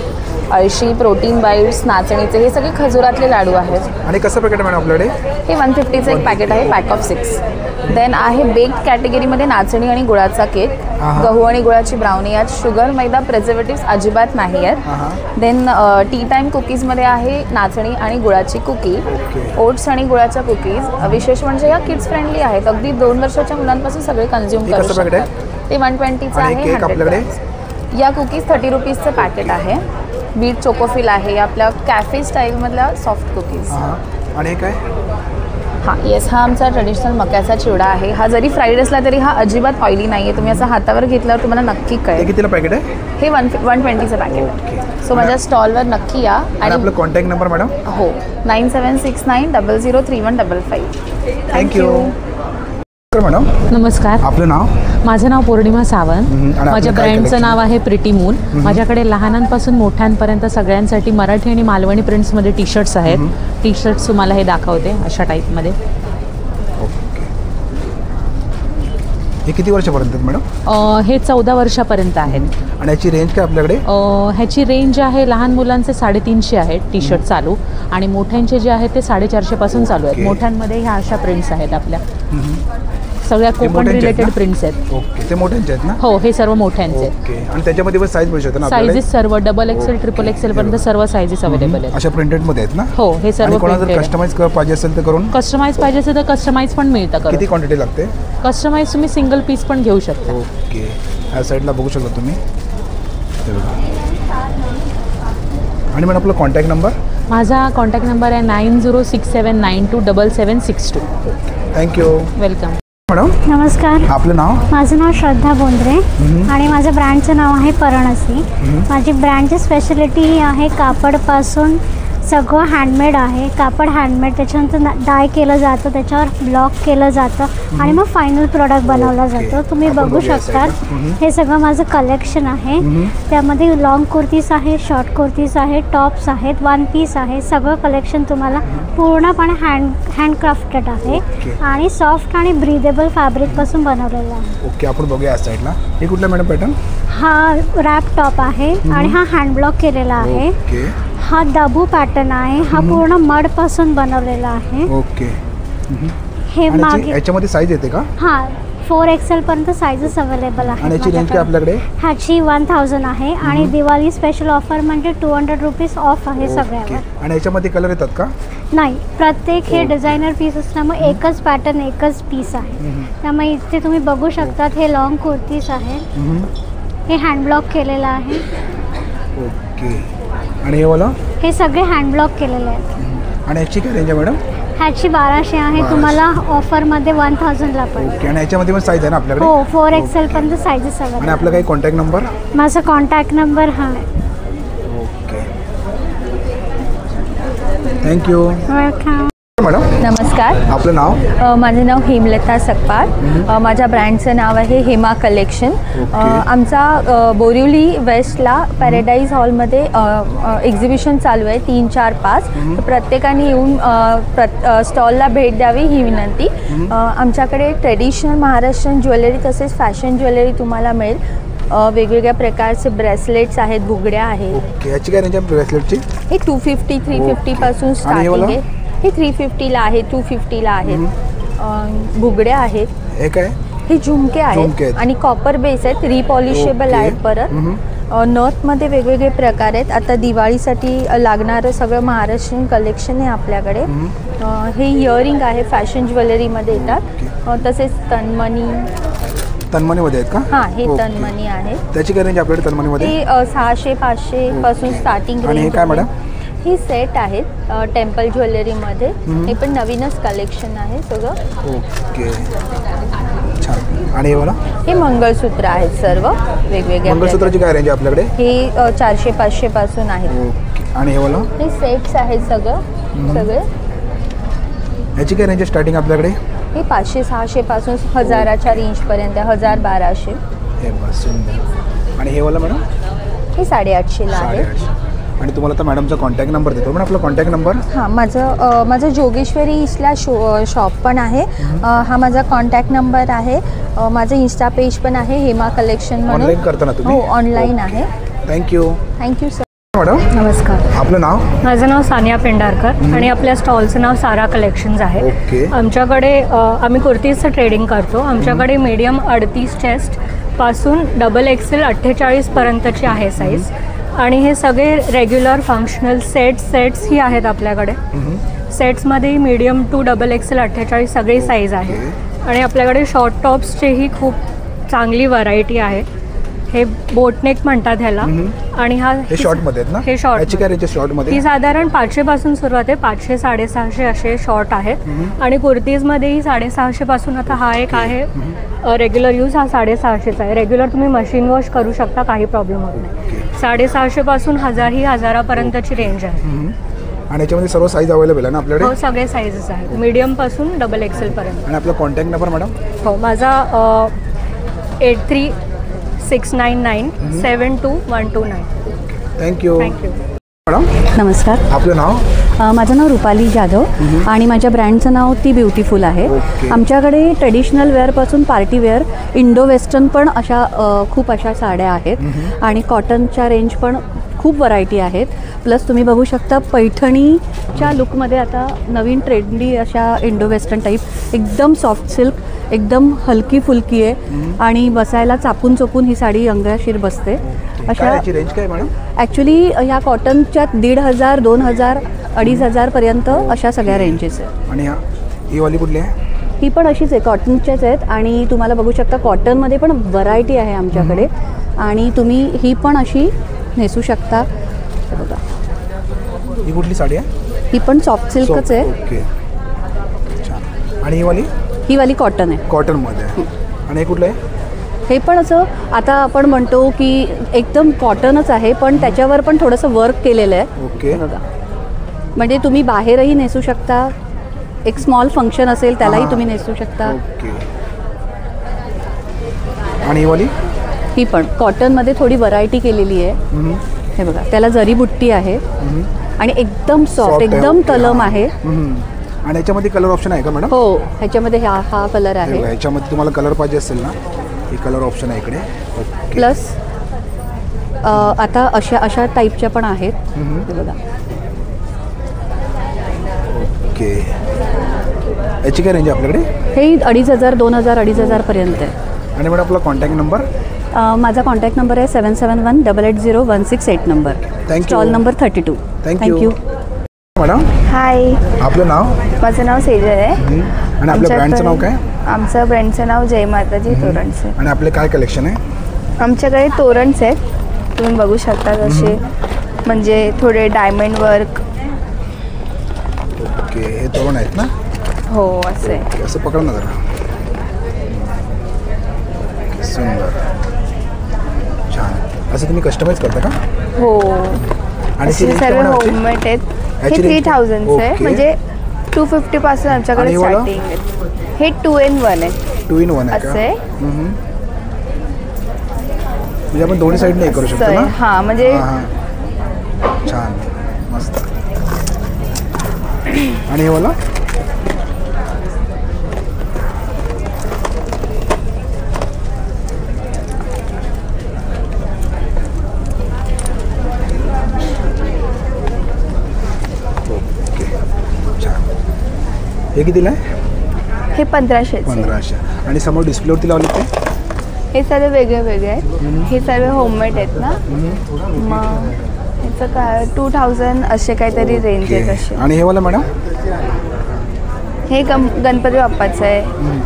अळशी, प्रोटीन बाईट्स, नाचणीचे, हे सगळे खजुरातले लाडू आहेत. आणि कसं पॅकेट मॅडम आपल्याकडे? हे 150चं एक पॅकेट आहे, पॅक ऑफ 6. देन आहे बेक्ड कॅटेगरीमध्ये नाचणी आणि गुळाचा केक, गहू आणि गुळाची ब्राउनी. यात शुगर, मैदा, प्रिझर्वेटिव्स अजिबात नाही आहेत. देन टी टाईम कुकीजमध्ये आहे नाचणी आणि गुळाची कुकी, ओट्स आणि गुळाच्या कुकीज. विशेष म्हणजे या किड्स फ्रेंडली आहेत, अगदी 2 वर्षाच्या मुलांपासून सगळे कन्झ्युम करू शकतात. ते 120चं आहे, 100 या कुकीज 30 रुपीजचं पॅकेट आहे. बीट चोकोफिल आहे, आपल्या कॅफे स्टाईलमधल्या सॉफ्ट कुकीज. आणि काय? हां येस, हा आमचा ट्रेडिशनल मक्याचा चिवडा आहे. हा जरी फ्राईड असला तरी हा अजिबात ऑइली नाही आहे. तुम्ही असं हातावर घेतल्यावर तुम्हाला नक्की कळेल. कितीला पॅकेट आहे? हे 120चं पॅकेट आहे. सो माझ्या स्टॉलवर नक्की या. आणि आपलं कॉन्टॅक्ट नंबर मॅडम? हो, 9769003155. थँक्यू. मॅडम नमस्कार, आपलं नाव? माझं नाव पौर्णिमा सावंत. माझ्या ब्रँडचं नाव आहे प्रिटी मून. माझ्याकडे लहानांपासून मोठ्यांपर्यंत सगळ्यांसाठी मराठी आणि मालवणी प्रिंट्समध्ये टी शर्ट्स आहेत. टी शर्ट्स तुम्हाला हे दाखवते अशा टाईपमध्ये. हे किती वर्षापर्यंत मॅडम? हे 14 वर्षापर्यंत आहेत. आणि याची रेंज काय आपल्याकडे? ह्याची रेंज आहे लहान मुलांचे 350 आहेत टी शर्ट चालू, आणि मोठ्यांचे जे आहेत ते 450 पासून चालू आहेत. मोठ्यांमध्ये ह्या अशा प्रिंट्स आहेत आपल्या, सगळ्या कोकण रिलेटेड प्रिंट्स आहेत. ओके, ते मोठ्यांचे आहेत ना? हो, हे सर्व मोठ्यांचे आहेत. ओके. आणि त्याच्यामध्ये पण साईज मिळू शकते ना? साईजेस सर्व XXL, XXL पर्यंत सर्व साईजेस अवेलेबल आहेत. अशा प्रिंटेड मध्ये आहेत ना? हो, हे सर्व प्रिंटेड. कस्टमाइज पाहिजे असेल तर करून? कस्टमाइज पाहिजे असेल तर कस्टमाइज पण मिळतं. किती क्वांटिटी लागते? कस्टमाइज तुम्ही सिंगल पीस पण घेऊ शकता. ओके, ह्या साईडला बघू शकता तुम्ही. आणि मॅडम आपला कॉन्टॅक्ट नंबर? माझा कॉन्टॅक्ट नंबर आहे 9067927762. थँक्यू. वेलकम. मॅडम नमस्कार, आपलं नाव? माझं नाव श्रद्धा बोंद्रे आणि माझ्या ब्रँडचं नाव आहे परणसी. माझी ब्रँडची स्पेशालिटी ही आहे कापडपासून सगळं हँडमेड आहे. कापड हँडमेड, त्याच्यानंतर डाय केलं जातं, त्याच्यावर ब्लॉक केलं जातं आणि मग फायनल प्रोडक्ट बनवला जातो. तुम्ही बघू शकता, हे सगळं माझं कलेक्शन आहे. त्यामध्ये लॉंग कुर्तीज आहे, शॉर्ट कुर्तीज आहे, टॉप्स आहेत, 1 पीस आहे. सगळं कलेक्शन तुम्हाला पूर्णपणे हँडक्राफ्टेड आहे आणि सॉफ्ट आणि ब्रीदेबल फॅब्रिकपासून बनवलेलं आहे. ओके, आपण बघूया या साईडला. हे कुठला मॅडम पॅटर्न? हा रॅप टॉप आहे आणि हा हँड ब्लॉक केलेला आहे. हा दबू पॅटर्न आहे, हा पूर्ण मड पासून बनवलेला आहे. ओके. हे मागे याच्यामध्ये साईज येते का? हां, 4XL पर्यंत साईजेस अवेलेबल आहेत. आणि याची रेंज काय आपल्याकडे? ह्याची 1000 आहे आणि दिवाळी स्पेशल ऑफर म्हणजे 200 रुपीज ऑफ आहे सगळ्यावर. आणि याच्यामध्ये कलर येतात का? नाही, प्रत्येक हे डिझायनर पीस असल्यामुळे एकच पॅटर्न, एकच पीस आहे. त्यामुळे इथे तुम्ही बघू शकतात, हे लॉंग कुर्तीज आहे, हे हँड ब्लॉक केलेलं आहे. ओके. आणि हे वाला? हे सगळे हँड ब्लॉक केलेले आहेत. आणि याची काय रेंज आहे मॅडम? ह्याची 1200 आहे, तुम्हाला ऑफरमध्ये 1000ला पडेल. ओके. आणि याच्यामध्ये पण साईज आहे ना आपल्याकडे? हो, 4XL पर्यंत साईजेस अवेलेबल. आणि आपला काही कॉन्टॅक्ट नंबर? माझा कॉन्टॅक्ट नंबर हा आहे. Okay, thank you. वेलकम. मॅडम नमस्कार, आपलं नाव? माझं नाव हेमलता सकपाळ. माझ्या ब्रँडचं नाव आहे हेमा कलेक्शन. आमचा बोरिवली वेस्टला पॅराडाईज हॉलमध्ये एक्झिबिशन चालू आहे 3, 4, 5. तर प्रत्येकाने येऊन स्टॉलला भेट द्यावी ही विनंती. आमच्याकडे ट्रेडिशनल महाराष्ट्रीयन ज्वेलरी तसेच फॅशन ज्वेलरी तुम्हाला मिळेल. वेगवेगळ्या प्रकारचे ब्रेसलेट्स आहेत, बुगड्या आहेत. याची काय रेंज आहे ब्रेसलेटची? हे 250, 350 पासून स्टार्टिंग आहे. हे 350ला आहे, 250ला आहेत. बुगड्या आहेत. हे काय? हे झुमके आहेत आणि कॉपर बेस आहेत, रिपॉलिशेबल आहेत. परत नथमध्ये वेगवेगळे प्रकार आहेत. आता दिवाळीसाठी लागणारं सगळं महाराष्ट्रीयन कलेक्शन आहे आपल्याकडे. हे इयरिंग आहे, फॅशन ज्वेलरीमध्ये येतात. तसेच तन्मणीमध्ये आहेत का? हां, हे तन्मणी आहेत. त्याची काय रेंज आपल्याकडे तन्मणीमध्ये? हे 600-500 पासून स्टार्टिंग रेंज. आणि हे काय मॅडम? ही सेट आहेत टेम्पल ज्वेलरीमध्ये. हे पण नवीनच कलेक्शन आहे सगळं. ओके, छान. आणि हे वाला? हे मंगळसूत्र आहेत सर्व वेगवेगळ्या. मंगळसूत्राची काय रेंज आहे आपल्याकडे? हे 400-500 पासून आहेत. ओके. आणि हे वाला? हे सेट्स आहेत सगळं सगळे. याची काय रेंज स्टार्टिंग आपल्याकडे? हे 500-600 पासून 1000च्या रेंजपर्यंत, 1000-1200. हे बस सुंदर. आणि हे वाला मॅडम? हे 850ला आहे. आणि तुम्हाला तर मॅडमचा कॉन्टॅक्ट नंबर देतो पण आपला कॉन्टॅक्ट नंबर? हां, माझं जोगेश्वरी ईस्टला शॉप पण आहे. हा माझा कॉन्टॅक्ट नंबर आहे. माझं इन्स्टा पेज पण आहे, हेमा कलेक्शन म्हणून. ऑनलाईन करता ना तुम्ही? हो, ऑनलाईन आहे. Thank you sir. मॅडम नमस्कार. आपलं नाव? माझं नाव सानिया पेंढारकर आणि आपल्या स्टॉलचं नाव सारा कलेक्शन्स आहे. ओके. आमच्याकडे आम्ही कुर्तीजचं ट्रेडिंग करतो. आमच्याकडे मीडियम 38 चेस्ट पासून XXL 48 पर्यंतची आहे साईज. आणि हे सगळे रेग्युलर फंक्शनल सेट्स ही आहेत आपल्याकडे. सेट्समध्ये मीडियम टू XXL 48 सगळी साईज आहे. आणि आपल्याकडे शॉर्ट टॉप्सचेही खूप चांगली व्हरायटी आहे. हे बोटनेक म्हणतात ह्याला. आणि हे शॉर्टमध्ये आहेत ना? हे शॉर्ट. याची काय रेंज शॉर्टमध्ये? ही साधारण 500 पासून सुरुवात आहे. 500-650 असे शॉर्ट आहेत. आणि कुर्तीजमध्येही 650 पासून. आता हा एक आहे रेग्युलर यूज, हा 650चा आहे. रेग्युलर तुम्ही मशीन वॉश करू शकता, काही प्रॉब्लेम होत नाही. 650 पासून 1000 ही 1000पर्यंतची रेंज आहे. आणि याच्यामध्ये सर्व साईज अवेलेबल आहे ना आपल्याकडे? हो, सगळे साईजेस आहेत, मीडियम पासून XXL पर्यंत. आणि आपला कॉन्टॅक्ट नंबर मॅडम? हो, माझा 8369972129. थँक्यू. मॅडम नमस्कार. आपलं नाव? माझं नाव रुपाली जाधव आणि माझ्या ब्रँडचं नाव ती ब्युटिफुल आहे. आमच्याकडे ट्रेडिशनल वेअरपासून पार्टी वेअर, इंडो वेस्टर्न पण अशा खूप अशा साड्या आहेत. आणि कॉटनच्या रेंज पण खूप व्हरायटी आहेत. प्लस तुम्ही बघू शकता पैठणीच्या लुकमध्ये आता नवीन ट्रेंडी अशा इंडो वेस्टर्न टाईप, एकदम सॉफ्ट सिल्क, एकदम हलकी फुलकी आहे. आणि बसायला चापून चोपून ही साडी अंगाशीर बसते. अशा रेंज काय मॅडम? ॲक्च्युली ह्या कॉटनच्या 1500, 2000, 2500 पर्यंत अशा सगळ्या रेंजेस आहेत. आणि ही वाली कुठली आहे? ही पण अशीच आहे, कॉटनच्याच आहेत. आणि तुम्हाला बघू शकता कॉटनमध्ये पण व्हरायटी आहे आमच्याकडे. आणि तुम्ही ही पण अशी नेसू शकता. बघा, ही कुठली साडी आहे? ही पण सॉफ्ट सिल्कच आहे. ओके. आणि ही वाली? ही वाली कॉटन आहे. कॉटनमध्ये. आणि हे कुठलं आहे? हे पण असं आता आपण म्हणतो की एकदम कॉटनच आहे, पण त्याच्यावर पण थोडंसं वर्क केलेलं आहे. ओके. बघा, म्हणजे तुम्ही बाहेरही नेसू शकता. एक स्मॉल फंक्शन असेल त्यालाही तुम्ही नेसू शकता. ओके. आणि ही वाली? ही पण कॉटनमध्ये थोडी व्हरायटी केलेली आहे. हे बघा, त्याला जरी बुट्टी आहे आणि एकदम सॉफ्ट, एकदम तलम आहे. आणि याच्यामध्ये कलर ऑप्शन आहे का मॅडम? हो, ह्याच्यामध्ये हा कलर आहे. ह्याच्यामध्ये तुम्हाला कलर पाहिजे असेल ना, हे कलर ऑप्शन आहे इकडे. प्लस आता अशा टाईपच्या पण आहेत. हे बघा. ओके. याची काय रेंज आहे आपल्याकडे? हे 2500, 2000, 2500 पर्यंत आहे. आणि मॅडम आपला कॉन्टॅक्ट नंबर? माझा कॉन्टॅक्ट नंबर आहे 7718801668 number. Stall number 32. Thank you. Madam हाय. आपलं नाव? माझं नाव सेजल आहे. आणि आपल्या ब्रँडचं नाव काय? आमचं ब्रँडचं नाव जय माताजी तोरणस आहे. आणि आपले काय कलेक्शन आहे? आमच्याकडे तोरणस आहेत, तुम्ही बघू शकता कसे, म्हणजे थोडे डायमंड वर्क. ओके. हे तोरण आहेत ना? हो, असं आहे. असं पकड ना जरा. सुंदर, छान. असं तुम्ही कस्टमाइज करता का? हो. आणि सर्व होममेड आहेत. हे 3000चं आहे, म्हणजे 250 पासून आमच्याकडे स्टार्टिंग आहे. हे 2-in-1 आहे. 2-in-1 आहे असं आहे. म्हणजे आपण दोन्ही साईडने हे करू शकतो ना? हां, म्हणजे छान, मस्त. आणि हे वाला? हे कितीला आहे? हे 1500. 1500. आणि समोर डिस्प्लेवरती लावले ते? हे सर्व वेगळे वेगळे आहेत. हे सर्व होममेड आहेत ना, मग ह्याचं काय 2000 असे काहीतरी रेंज आहे तसे. आणि हे वाला मॅडम? हे गणपती बाप्पाचं आहे.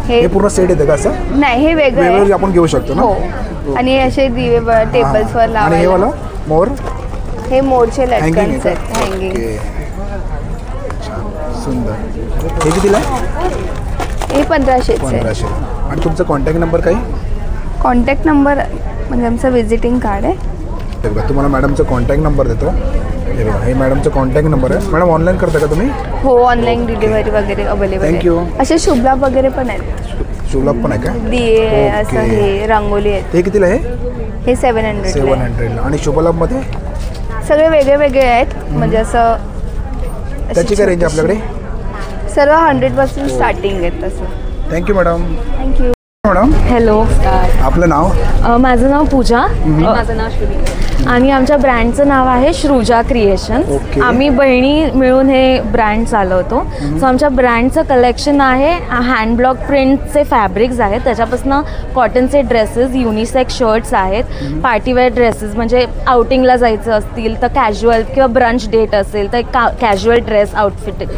हे पूर्ण सेट येतं का असं? नाही, हे वेगळं आहे. आपण घेऊ शकतो ना? हो. आणि असे दिवे टेबल्सवर लावायला. आणि हे वाला मोर? हे मोरचे लटकन्स आहेत, हँगिंग. सुंदर. हे कितीला आहे? हे 1500. 1500. आणि तुमचा कॉन्टॅक्ट नंबर काही? कॉन्टॅक्ट नंबर म्हणजे आमचं व्हिजिटिंग कार्ड आहे. हे बघा तुम्हाला मॅडमचा कॉन्टॅक्ट नंबर देतो. हे बघा हे मॅडमचा कॉन्टॅक्ट नंबर आहे. मॅडम ऑनलाईन करता का तुम्ही? हो, ऑनलाईन डिलिव्हरी वगैरे अवेलेबल आहे. थँक्यू. असे शुभलाभ वगैरे पण आहेत. शुभलाभ पण आहे का? दिये असं हे रांगोली आहेत. हे कितीला आहे? हे 700 700. आणि शुभलाभमध्ये सगळे वेगळे वेगळे आहेत. म्हणजे असं त्याची काय रेंज आपल्याकडे? सर्व 100 पासून स्टार्टिंग आहेत तसं. Thank you madam. Thank you madam. Hello, आपलं नाव? माझं नाव पूजा. माझं नाव श्रुती. आणि आमच्या ब्रँडचं नाव आहे श्रुजा क्रिएशन. आम्ही बहिणी मिळून हे ब्रँड चालवतो. सो आमच्या ब्रँडचं कलेक्शन आहे हँड ब्लॉक प्रिंटचे फॅब्रिक्स आहेत, त्याच्यापासून कॉटनचे ड्रेसेस, युनिसेक्स शर्ट्स आहेत, पार्टीवेअर ड्रेसेस म्हणजे आउटिंगला जायचं असतील तर कॅज्युअल किंवा ब्रंच डेट असेल तर कॅज्युअल ड्रेस आउटफिट,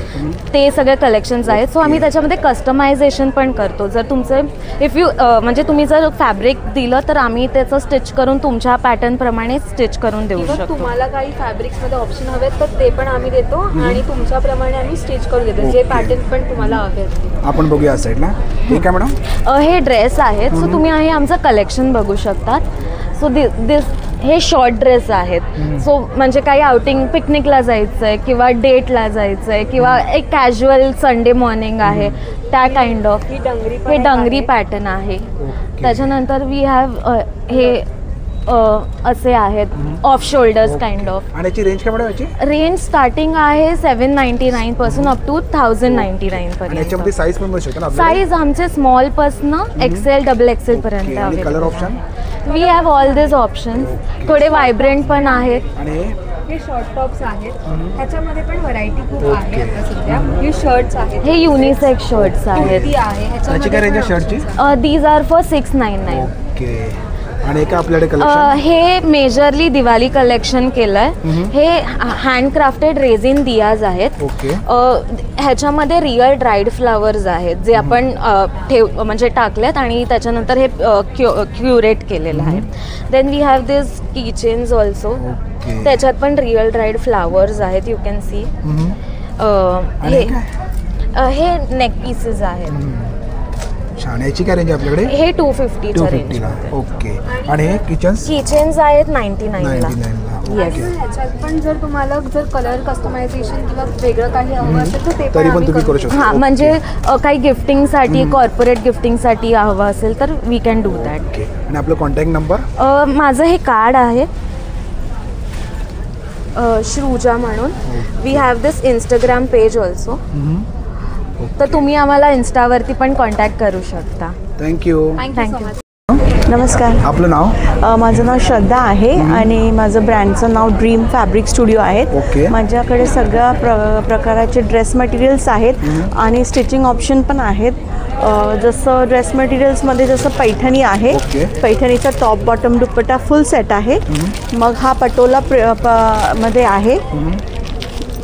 ते सगळे कलेक्शन्स आहेत. सो आम्ही त्याच्यामध्ये कस्टमायझेशन पण करतो. जर तुमचे इफ यू म्हणजे तुम्ही जर फॅब्रिक दिलं तर आम्ही त्याचं स्टिच करून तुमच्या पॅटर्नप्रमाणे स्टिच करून देऊ शकतो. तुम्हाला काही फॅब्रिक्समध्ये ऑप्शन हवेत तर ते पण आम्ही देतो आणि तुमच्याप्रमाणे आम्ही स्टिच करून देतो, जे पॅटर्न पण तुम्हाला हवे असतील. आपण बघूया या साईडला. ठीक आहे मॅडम. हे ड्रेस आहेत. सो तुम्ही हे आमचं कलेक्शन बघू शकतात. सो दिस हे शॉर्ट ड्रेस आहेत. सो म्हणजे काही आउटिंग पिकनिकला जायचं आहे किंवा डेटला जायचं आहे किंवा एक कॅज्युअल संडे मॉर्निंग आहे त्या काइंड ऑफ. हे डंगरी पॅटर्न आहे. त्याच्यानंतर वी हॅव हे असे आहेत ऑफ शोल्डर्स काइंड ऑफ. आणि याची रेंज काय मॅडम? याची रेंज स्टार्टिंग आहे 799 पासून अप टू 1099 पर्यंत. याच्यामध्ये साईज पण मिळू शकते ना? साईज आमचे स्मॉल पासून XL XXL पर्यंत आणि colour option? We have all this options. थोडे व्हायब्रंट पण आहेत. आणि हे शॉर्ट टॉप्स आहेत. ह्याच्यामध्ये पण व्हरायटी खूप आहे आता सध्या. हे शर्ट्स आहेत. हे युनिसेक्स शर्ट्स आहेत. त्याची काय रेंज आहे शर्टची? These are for 699. ओके. आणि एका आपल्याकडे कलेक्शन हे मेजरली दिवाळी कलेक्शन केलंय. हे हँडक्राफ्टेड रेझिन दियाज आहेत. ह्याच्यामध्ये रिअल ड्राईड फ्लावर्स आहेत जे आपण म्हणजे टाकलेत आणि त्याच्यानंतर हे क्युरेट केलेलं आहे. Then we have this keychains also. त्याच्यात पण रिअल ड्राईड फ्लावर्स आहेत. You can see. हे नेक पीसेस आहेत. याची काय रेंज आपल्याकडे? हे 250च्या रेंज. ओके. आणि हे किचन्स आहेत 99 ला. ह्याच्यात पण जर तुम्हाला जर कलर कस्टमायझेशन किंवा वेगळं काही हवं असेल तर ते तरी पण तुम्ही करू शकता. हां, म्हणजे काही गिफ्टिंगसाठी कॉर्पोरेट गिफ्टिंगसाठी हवं असेल तर वी कॅन डू दॅट. आणि आपलं कॉन्टॅक्ट नंबर? माझं हे कार्ड आहे श्रुजा म्हणून. We have this Instagram page also. तर तुम्ही आम्हाला इन्स्टावरती पण कॉन्टॅक्ट करू शकता. थँक्यू. थँक्यू. नमस्कार. आपलं नाव? माझं नाव श्रद्धा आहे आणि माझं ब्रँडचं नाव ड्रीम फॅब्रिक स्टुडिओ आहे. माझ्याकडे सगळ्या प्रकाराचे ड्रेस मटेरियल्स आहेत आणि स्टिचिंग ऑप्शन पण आहेत. जसं ड्रेस मटेरियल्समध्ये जसं पैठणी आहे. पैठणीचा टॉप बॉटम दुपट्टा फुल सेट आहे. मग हा पटोला मध्ये आहे.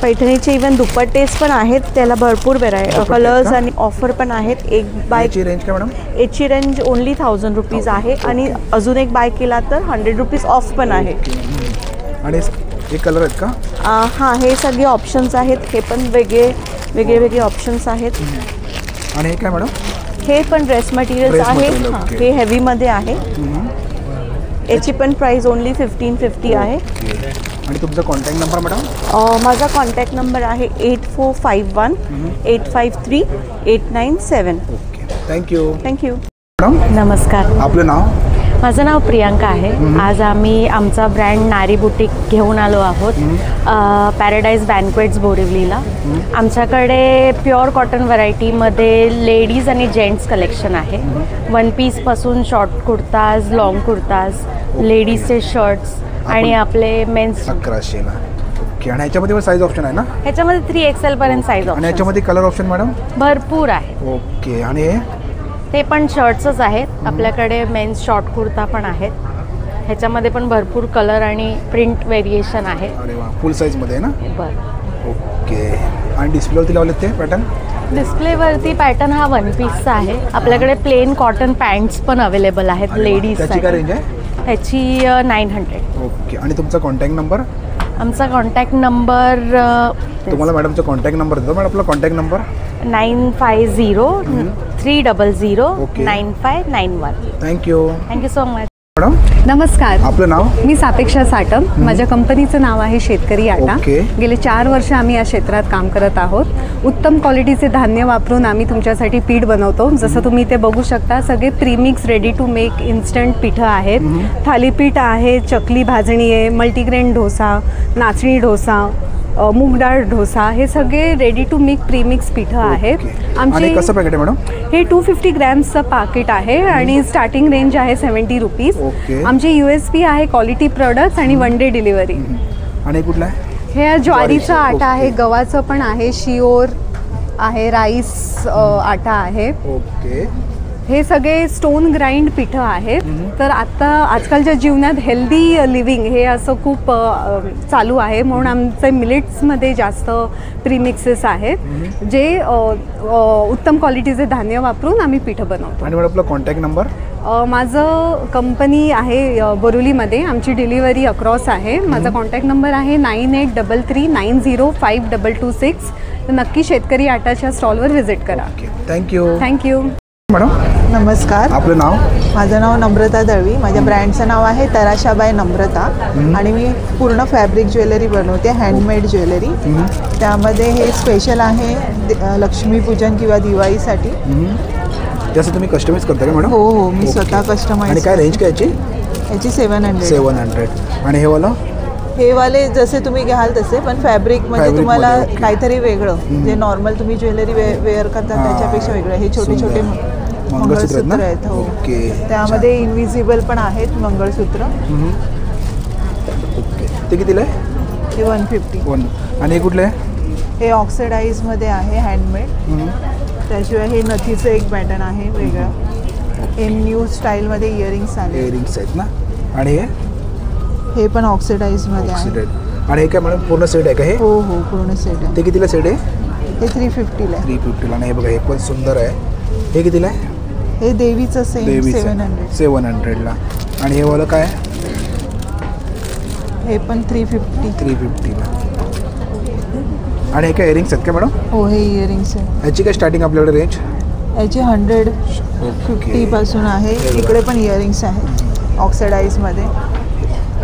पैठणीचे इवन दुपट्टेस पण आहेत. त्याला भरपूर कलर्स आणि ऑफर पण आहेत. एक बाय रेंज काय मॅडम? याची रेंज ओनली 1000 रुपीज आहे आणि अजून एक बाय केला तर 100 रुपीज ऑफ पण आहे. आणि हे कलर आहेत का? हां, हे सगळे ऑप्शन्स आहेत. हे पण वेगळे ऑप्शन्स आहेत. आणि हे काय मॅडम? हे पण ड्रेस मटेरियल्स आहे. हे हेवीमध्ये आहे. याची पण प्राईस ओनली 1550 आहे. आणि तुमचा कॉन्टॅक्ट नंबर मॅडम? माझा कॉन्टॅक्ट नंबर आहे 8451 853 897. ओके. थँक्यू. थँक्यू. नमस्कार. आपलं नाव? माझं नाव प्रियांका आहे. आज आम्ही आमचा ब्रँड नारी बुटीक घेऊन आलो आहोत पॅराडाईज बँक्वेट्स बोरिवलीला. आमच्याकडे प्युअर कॉटन व्हरायटीमध्ये लेडीज आणि जेंट्स कलेक्शन आहे. वन पीसपासून शॉर्ट कुर्ताज, लॉंग कुर्ताज, लेडीजचे शर्ट्स आणि आपले मेन्स 1100 ला. ओके. आणि ह्याच्यामध्ये पण साईज ऑप्शन आहे ना? ह्याच्यामध्ये 3XL पर्यंत साईज ऑप्शन. आणि ह्याच्यामध्ये कलर ऑप्शन मॅडम? भरपूर आहे. ओके. आणि ते पण शर्ट्सच आहेत. आपल्याकडे मेन्स शॉर्ट कुर्ता पण आहेत. ह्याच्यामध्ये पण भरपूर कलर आणि प्रिंट व्हेरिएशन आहे. अरे वा. फुल साईजमध्ये आहे ना? बरं. ओके. आणि डिस्प्लेवरती लावलेत ते पॅटर्न? डिस्प्लेवरती पॅटर्न हा वन पीसचा आहे. आपल्याकडे प्लेन कॉटन पॅन्ट्स पण अवेलेबल आहेत लेडीज. त्याची काय रेंज आहे? ह्याची 900. ओके. आणि तुमचा कॉन्टॅक्ट नंबर? आमचा कॉन्टॅक्ट नंबर तुम्हाला मॅडमचा कॉन्टॅक्ट नंबर देतो. मॅडम आपला contact number? 950 300 9591. Thank you. Thank you so much. Madam. नमस्कार. आपलं नाव? मी सापेक्षा साटम. माझ्या कंपनीचं नाव आहे शेतकरी आटा. ओके. गेले 4 वर्ष आम्ही या क्षेत्रात काम करत आहोत. उत्तम क्वालिटीचे धान्य वापरून आम्ही तुमच्यासाठी पीठ बनवतो. जसं तुम्ही इथे बघू शकता, सगळे premix ready to make instant पिठं आहेत. थालीपीठ आहे, चकली भाजणी आहे, मल्टीग्रेन डोसा, नाचणी डोसा, मूग डाळ डोसा, हे सगळे रेडी टू मेक प्रीमिक्स पिठं आहेत. आणि कसं पॅकेट आहे मॅडम? हे 250 ग्रॅम्सचं पाकिट आहे आणि स्टार्टिंग रेंज आहे 70 रुपीज. आमचे USP आहे क्वालिटी प्रोडक्ट्स आणि 1 डे डिलिव्हरी. आणि कुठलं आहे? हे ज्वारीचा आटा आहे, गव्हाचं पण आहे, शिओर आहे, राईस आटा आहे. ओके. हे सगळे स्टोन ग्राइंड पिठं आहेत. तर आता आजकालच्या जीवनात हेल्दी लिव्हिंग हे असं खूप चालू आहे, म्हणून आमचे मिलेट्समध्ये जास्त प्रीमिक्सेस आहेत जे उत्तम क्वालिटीचे धान्य वापरून आम्ही पिठं बनवतो. आणि आपला कॉन्टॅक्ट नंबर? माझं कंपनी आहे बोरिवलीमध्ये. आमची डिलिव्हरी अक्रॉस आहे. माझा कॉन्टॅक्ट नंबर आहे 9833905226. तर नक्की शेतकरी आटाच्या स्टॉलवर व्हिजिट करा. थँक्यू. Thank you madam. नमस्कार. आपलं नाव? माझं नाव नम्रता दळवी. माझ्या ब्रँडचं नाव आहे तराशाबाई नम्रता. आणि मी पूर्ण फॅब्रिक ज्वेलरी बनवते, हँडमेड ज्वेलरी. त्यामध्ये हे स्पेशल आहे लक्ष्मीपूजन किंवा दिवाळीसाठी. जसं तुम्ही कस्टमाइज करता का मॅडम? हो हो, मी स्वतः कस्टमाइज. आणि काय रेंज काय याची? याची 700. 700. आणि हे वाला? हे वाले जसे तुम्ही घ्याल तसे, पण फॅब्रिक म्हणजे तुम्हाला काहीतरी वेगळं, जे नॉर्मल तुम्ही ज्वेलरी वेअर करता त्याच्यापेक्षा वेगळं. हे छोटे छोटे मंगळसूत्र आहेत. हो. त्यामध्ये इनविजिबल पण आहेत मंगळसूत्र. ते कितीला आहे? हे 150. आणि हे कुठले आहे? हे ऑक्सिडाईजमध्ये आहे, हँडमेड. त्याशिवाय हे नथीचं एक पॅटर्न आहे वेगळं. हे न्यू स्टाईलमध्ये इयरिंग्स आले. इयरिंग्स आहेत ना. आणि हे पण ऑक्सिडाईजमध्ये आहे. आणि हे काय मॅडम पूर्ण सेट आहे का हे? हो हो, पूर्ण सेट आहे. ते कितीला सेट आहे? हे 350ला आहे. 350ला. आणि हे बघा, हे पण सुंदर आहे. हे कितीला आहे? हे देवीचं सेम 700ला. आणि हे वाला काय? हे पण 350ला. आणि हे काय इयरिंग्स आहेत का मॅडम? हो, हे इयरिंग्स आहे. याची काय स्टार्टिंग आपल्याकडे रेंज? याची 150 पासून आहे. इकडे पण इयरिंग्स आहेत ऑक्सिडाईजमध्ये.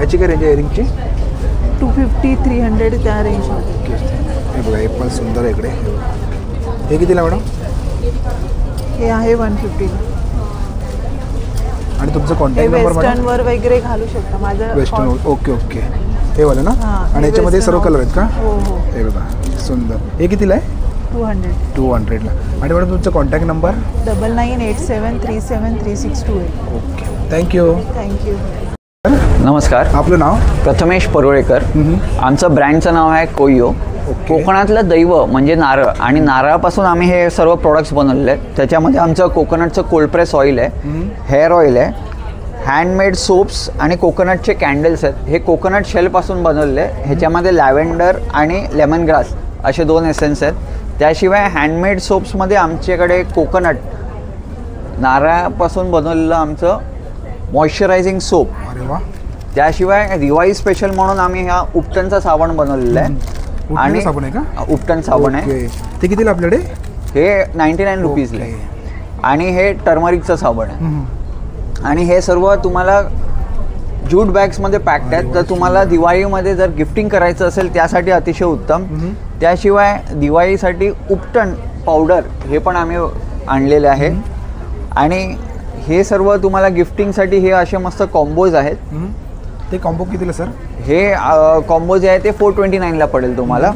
याची काय रेंज आहे इयरिंगची? 250, 300 त्या रेंजमध्ये. हे बघा, हे पण सुंदर आहे इकडे. हे कितीला मॅडम? हे आहे 150ला. आणि तुमचं कॉन्टॅक्ट नंबर? वेस्टर्नवर वगैरे घालू शकता माझं. वेस्टर्न. Okay okay. हे वालं ना. आणि याच्यामध्ये सर्व कलर आहेत का? हो हो. हे बघा, सुंदर. हे कितीला आहे? 200ला. आणि मॅडम तुमचा contact number? 9987373628. Okay, thank you. Thank you. नमस्कार. आपलं नाव? प्रथमेश परुळेकर. आमचं ब्रँडचं नाव आहे कोयो. कोकणातलं दैव म्हणजे नारळ, आणि नारळापासून आम्ही हे सर्व प्रोडक्ट्स बनवलेले आहेत. त्याच्यामध्ये आमचं कोकोनटचं कोल्ड प्रेस ऑइल आहे, हेअर ऑइल आहे, हँडमेड सोप्स आणि कोकोनटचे कॅन्डल्स आहेत. हे कोकोनट शेलपासून बनवलेले आहे. ह्याच्यामध्ये लॅव्हेंडर आणि लेमन ग्रास असे 2 एसेन्स आहेत. त्याशिवाय हँडमेड सोप्समध्ये आमच्याकडे कोकोनट नारळापासून बनवलेलं आमचं मॉइश्चरायझिंग सोप. त्याशिवाय दिवाळी स्पेशल म्हणून आम्ही हा उपटनचा साबण बनवलेला आहे. आणि साबण आहे का? उपटन साबण आहे. ते कितीला आपल्याकडे? हे 99 रुपीजला आहे. आणि हे टर्मरिकचं साबण आहे. आणि हे सर्व तुम्हाला ज्यूट बॅग्समध्ये पॅक्ड आहेत. तर तुम्हाला दिवाळीमध्ये जर गिफ्टिंग करायचं असेल त्यासाठी अतिशय उत्तम. त्याशिवाय दिवाळीसाठी उपटन पावडर हे पण आम्ही आणलेले आहे. आणि हे सर्व तुम्हाला गिफ्टिंगसाठी हे असे मस्त कॉम्बोज आहेत. ते कॉम्बो कितीला सर? हे कॉम्बो जे आहे ते 429ला पडेल तुम्हाला.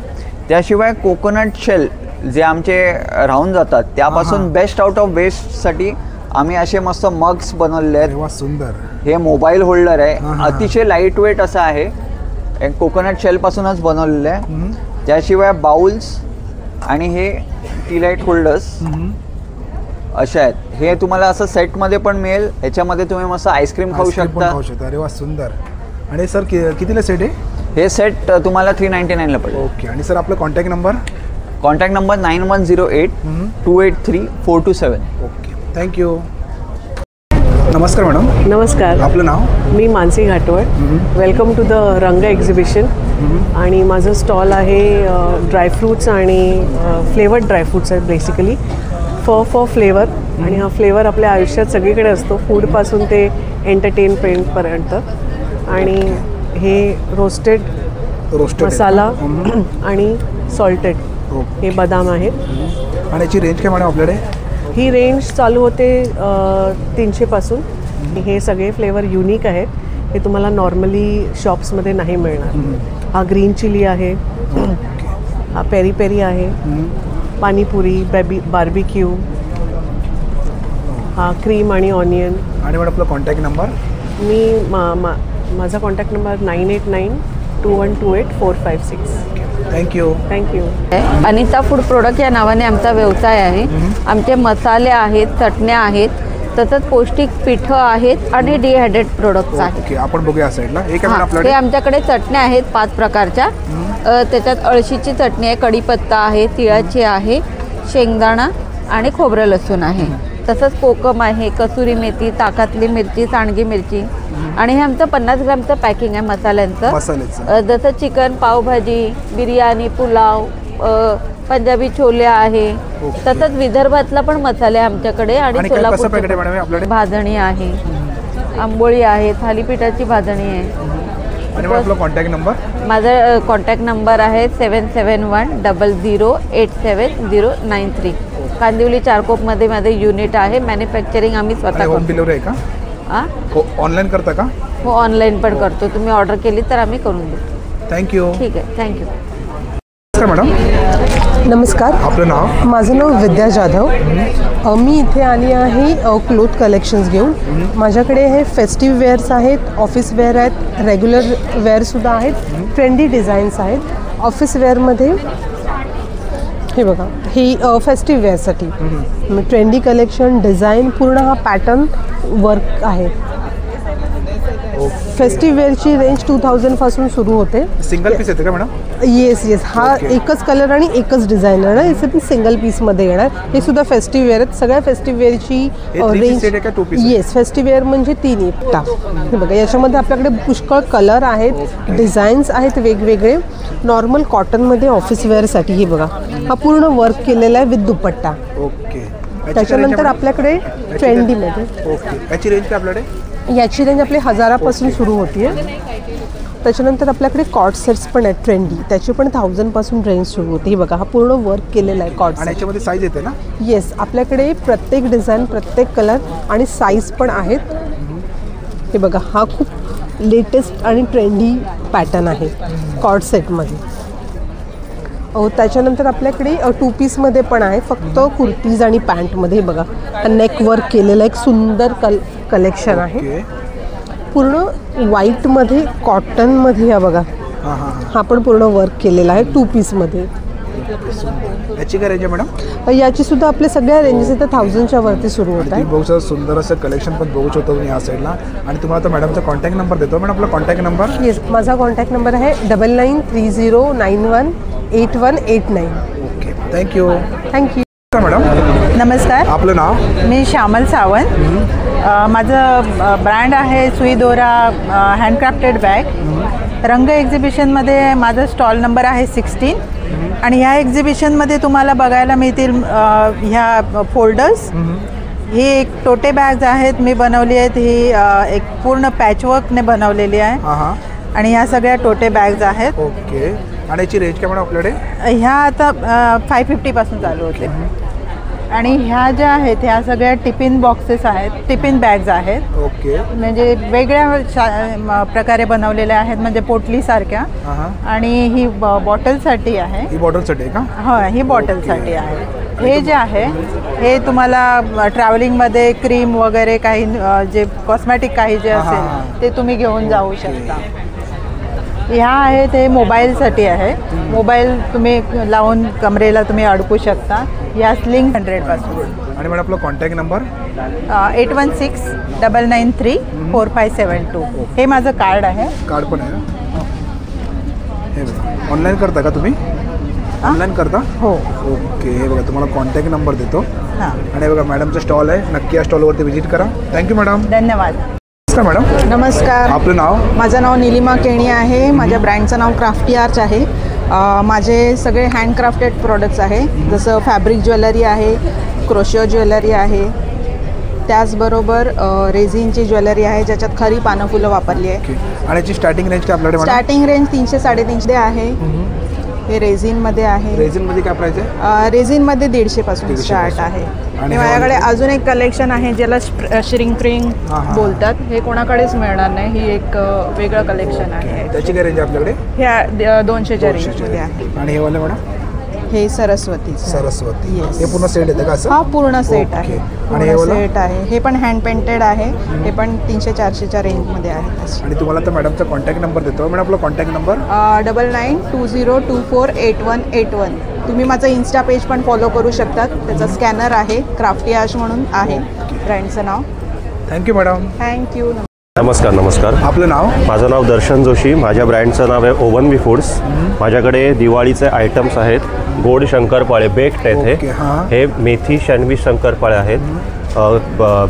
त्याशिवाय कोकोनट शेल जे आमचे राहून जातात त्यापासून बेस्ट आउट ऑफ वेस्टसाठी आम्ही असे मस्त मग्स बनवलेले आहेत. सुंदर. हे मोबाईल होल्डर आहे, अतिशय लाईट वेट असं आहे, कोकोनट शेलपासूनच बनवलेलं आहे. त्याशिवाय बाउल्स आणि हे टी लाईट होल्डर्स असे आहेत. हे तुम्हाला असं सेटमध्ये पण मिळेल. ह्याच्यामध्ये तुम्ही मस्त आईस्क्रीम खाऊ शकता. अरे वा, सुंदर. आणि सर कितीला सेट आहे हे? सेट तुम्हाला 399ला पडेल. ओके. आणि सर आपला contact number? Contact number 9108283427. Okay, thank you. नमस्कार मॅडम. नमस्कार. आपलं नाव? मी Mansi Ghatwal. Welcome to the रंग एक्झिबिशन. आणि माझं स्टॉल आहे ड्रायफ्रूट्स आणि फ्लेवर्ड ड्रायफ्रूट्स आहेत बेसिकली. फॉर फ्लेवर आणि हा फ्लेवर आपल्या आयुष्यात सगळीकडे असतो, फूडपासून ते एंटरटेनमेंटपर्यंत. आणि हे रोस्टेड मसाला आणि सॉल्टेड हे बदाम आहेत. आणि याची रेंज काय मॅडम आपल्याकडे? ही रेंज चालू होते 300 पासून. हे सगळे फ्लेवर युनिक आहेत, हे तुम्हाला नॉर्मली शॉप्समध्ये नाही मिळणार. हा ग्रीन चिली आहे, हा पेरी पेरी आहे, पाणीपुरी, बार्बिक्यू, हा क्रीम आणि ऑनियन. आणि मॅडम आपला कॉन्टॅक्ट नंबर? माझा contact number 9892128456. Thank you. Thank you. Anita food product या नावाने आमचा व्यवसाय आहे. आमचे मसाले आहेत, चटण्या आहेत, तसंच पौष्टिक पिठं आहेत आणि डिहायड्रेट प्रोडक्ट्स आहेत. आपण बघूया साईडला. हे आमच्याकडे चटण्या आहेत 5 प्रकारच्या. त्याच्यात अळशीची चटणी आहे, कढीपत्ता आहे, तिळाची आहे, शेंगदाणा आणि खोबरं लसूण आहे. तसंच कोकम आहे, कसुरी मेथी, ताकातली मिरची, सांडगी मिरची. आणि हे आमचं 50 ग्रामचं पॅकिंग आहे मसाल्यांचं. जसं चिकन, पावभाजी, बिर्याणी, पुलाव, पंजाबी छोले आहे. तसंच विदर्भातला पण मसाले आमच्याकडे. आणि सोलापूर भाजणी आहे, आंबोळी आहे, थालीपीठाची भाजणी आहे. Contact number? माझा कॉन्टॅक्ट नंबर आहे 7710087093. कांदिवली चारकोपमध्ये माझं युनिट आहे. मॅन्युफॅक्चरिंग आम्ही स्वतः. होम डिलिव्हरी आहे का? ऑनलाईन करता का? हो, ऑनलाईन पण करतो. तुम्ही ऑर्डर केली तर आम्ही करून देऊ. थँक्यू. ठीक आहे, थँक्यू. मॅडम नमस्कार. आपलं नाव? माझं नाव विद्या जाधव. मी इथे आली आहे क्लोथ कलेक्शन्स घेऊन. माझ्याकडे हे फेस्टिव्ह वेअर्स आहेत, ऑफिस वेअर आहेत, रेग्युलर वेअरसुद्धा आहेत, ट्रेंडी डिझाईन्स आहेत. ऑफिस वेअरमध्ये हे बघा, ही फेस्टिव्ह वेअरसाठी ट्रेंडी कलेक्शन, डिझाईन, पूर्ण हा पॅटर्न वर्क आहे. फेस्टिव्ह वेअरची रेंज 2000 पासून सुरू होते. सिंगल पीस येते का मॅडम? येस. हा एकच कलर आणि एकच डिझाईन येणार. याचे पण सिंगल पीसमध्ये येणार. हे सुद्धा फेस्टिव्ह वेअर आहेत. सगळ्या फेस्टिव्ह वेअरची रेंज. येस, फेस्टिव्ह वेअर म्हणजे 3 येतात. हे बघा, याच्यामध्ये आपल्याकडे पुष्कळ कलर आहेत, डिझाईन्स आहेत वेगवेगळे. नॉर्मल कॉटनमध्ये ऑफिस वेअरसाठी हे बघा, हा पूर्ण वर्क केलेला आहे विथ दुपट्टा. ओके. त्याच्यानंतर आपल्याकडे ट्रेंडीमध्ये. ओके. याची रेंज काय आपल्याकडे? याची रेंज आपली 1000 पासून सुरू होती. त्याच्यानंतर आपल्याकडे कॉट सेट्स पण आहेत ट्रेंडी, त्याची पण 1000 पासून रेंज सुरू होते. हे बघा, हा पूर्ण वर्क केलेला आहे कॉट. आणि याच्यामध्ये साईज येते ना? येस, आपल्याकडे प्रत्येक डिझाईन, प्रत्येक कलर आणि साईज पण आहेत. हे बघा, हा खूप लेटेस्ट आणि ट्रेंडी पॅटर्न आहे कॉट सेटमध्ये. त्याच्यानंतर आपल्याकडे 2 पीसमध्ये पण आहे, फक्त कुर्तीज आणि पॅन्टमध्ये. बघा, नेक वर्क केलेलं एक सुंदर कलेक्शन आहे. पूर्ण व्हाईटमध्ये, कॉटनमध्ये. हा बघा, हा पण पूर्ण वर्क केलेला आहे 2 पीसमध्ये. याची काय रेंज आहे मॅडम? याची सुद्धा आपल्या सगळ्या रेंजेस इथं 1000च्या वरती सुरू होत आहे. बहुत सुंदर असं कलेक्शन पण बघू शकतो तुम्ही या साईडला. आणि तुम्हाला आता मॅडमचा कॉन्टॅक्ट नंबर देतो. मॅडम आपला कॉन्टॅक्ट नंबर? येस, माझा कॉन्टॅक्ट नंबर आहे 9930918189. Okay, thank you. थँक्यू. मॅडम नमस्कार. आपलं नाव? मी श्यामल सावंत. माझं ब्रँड आहे सुई दोरा हँडक्राफ्टेड बॅग. रंग एक्झिबिशनमध्ये माझा स्टॉल नंबर आहे 16. आणि ह्या एक्झिबिशनमध्ये तुम्हाला बघायला मिळतील ह्या फोल्डर्स. ही एक टोटे बॅग्स आहेत, मी बनवली आहेत. ही एक पूर्ण पॅचवर्कने बनवलेली आहे. आणि ह्या सगळ्या टोटे बॅग्स आहेत. ओके. आणि याची रेंज काय मॅडम आपल्याकडे? ह्या आता 550 पासून चालू होते. आणि ह्या ज्या आहेत ह्या सगळ्या टिफिन बॉक्सेस आहेत, टिफिन बॅग्स आहेत. ओके. म्हणजे वेगळ्या प्रकारे बनवलेल्या आहेत, म्हणजे पोटलीसारख्या. आणि ही बॉटलसाठी आहे. ही बॉटलसाठी आहे का? हो, ही बॉटलसाठी आहे. हे जे आहे हे तुम्हाला ट्रॅव्हलिंगमध्ये क्रीम वगैरे काही जे कॉस्मॅटिक काही जे असेल ते तुम्ही घेऊन जाऊ शकता. ह्या आहेत हे मोबाईलसाठी आहे. मोबाईल तुम्ही लावून कमरेला तुम्ही अडकू शकता. या स्लिंग 100 पासून. आणि मॅडम आपला कॉन्टॅक्ट नंबर? 8169934572. हे माझं कार्ड आहे. कार्ड पण आहे ना? हे बघा, ऑनलाईन करता का तुम्ही? ऑनलाईन करता? हो. ओके. हे बघा, तुम्हाला कॉन्टॅक्ट नंबर देतो. आणि बघा, मॅडमचा स्टॉल आहे, नक्की या स्टॉलवरती व्हिजिट करा. Thank you madam. धन्यवाद. मॅडम नमस्कार. आपलं नाव? माझं नाव निलिमा केणी आहे. माझ्या ब्रँडचं नाव क्राफ्टी आर्च आहे. माझे सगळे हँडक्राफ्टेड प्रोडक्ट्स आहे, जसं फॅब्रिक ज्वेलरी आहे, क्रोशियो ज्वेलरी आहे, त्याचबरोबर रेझिनची ज्वेलरी आहे ज्याच्यात खरी पानं फुलं वापरली आहे. आणि याची स्टार्टिंग रेंज काय आपल्याकडे? स्टार्टिंग रेंज 300-350 आहे. हे रेझिनमध्ये आहे. रेझिनमध्ये काय प्राइस आहे? रेझिनमध्ये 150 पासून स्टार्ट आहे. आणि माझ्याकडे अजून एक कलेक्शन आहे ज्याला श्रिंक्रिंग बोलतात. हे कोणाकडेच मिळणार नाही. ही एक वेगळं कलेक्शन आहे. त्याची काय रेंज आपल्याकडे? ह्या 200च्या रेंजमध्ये आहे. आणि हे वाले मॅडम? हे सरस्वती. हे पूर्ण सेट येतं का असं? हा पूर्ण सेट आहे. आणि हे वाला? सेट आहे. हे पण हँड पेंटेड आहे. हे पण 300-400च्या रेंजमध्ये आहे. आणि तुम्हाला तर मॅडमचा कॉन्टॅक्ट नंबर देतो. मॅडम आपला कॉन्टॅक्ट नंबर 9920248181. तुम्ही माझं इन्स्टा पेज पण फॉलो करू शकतात. त्याचा स्कॅनर आहे, क्राफ्टी आश म्हणून आहे ब्रँडचं नाव. Thank you madam. थँक्यू. नमस्कार. आपलं नाव? माझं नाव दर्शन जोशी. माझ्या ब्रँडचं नाव आहे ओव्हन बी फूड्स. माझ्याकडे दिवाळीचे आयटम्स आहेत. गोड शंकरपाळे बेक्ड आहेत. हे मेथी सँडविच शंकरपाळे आहेत.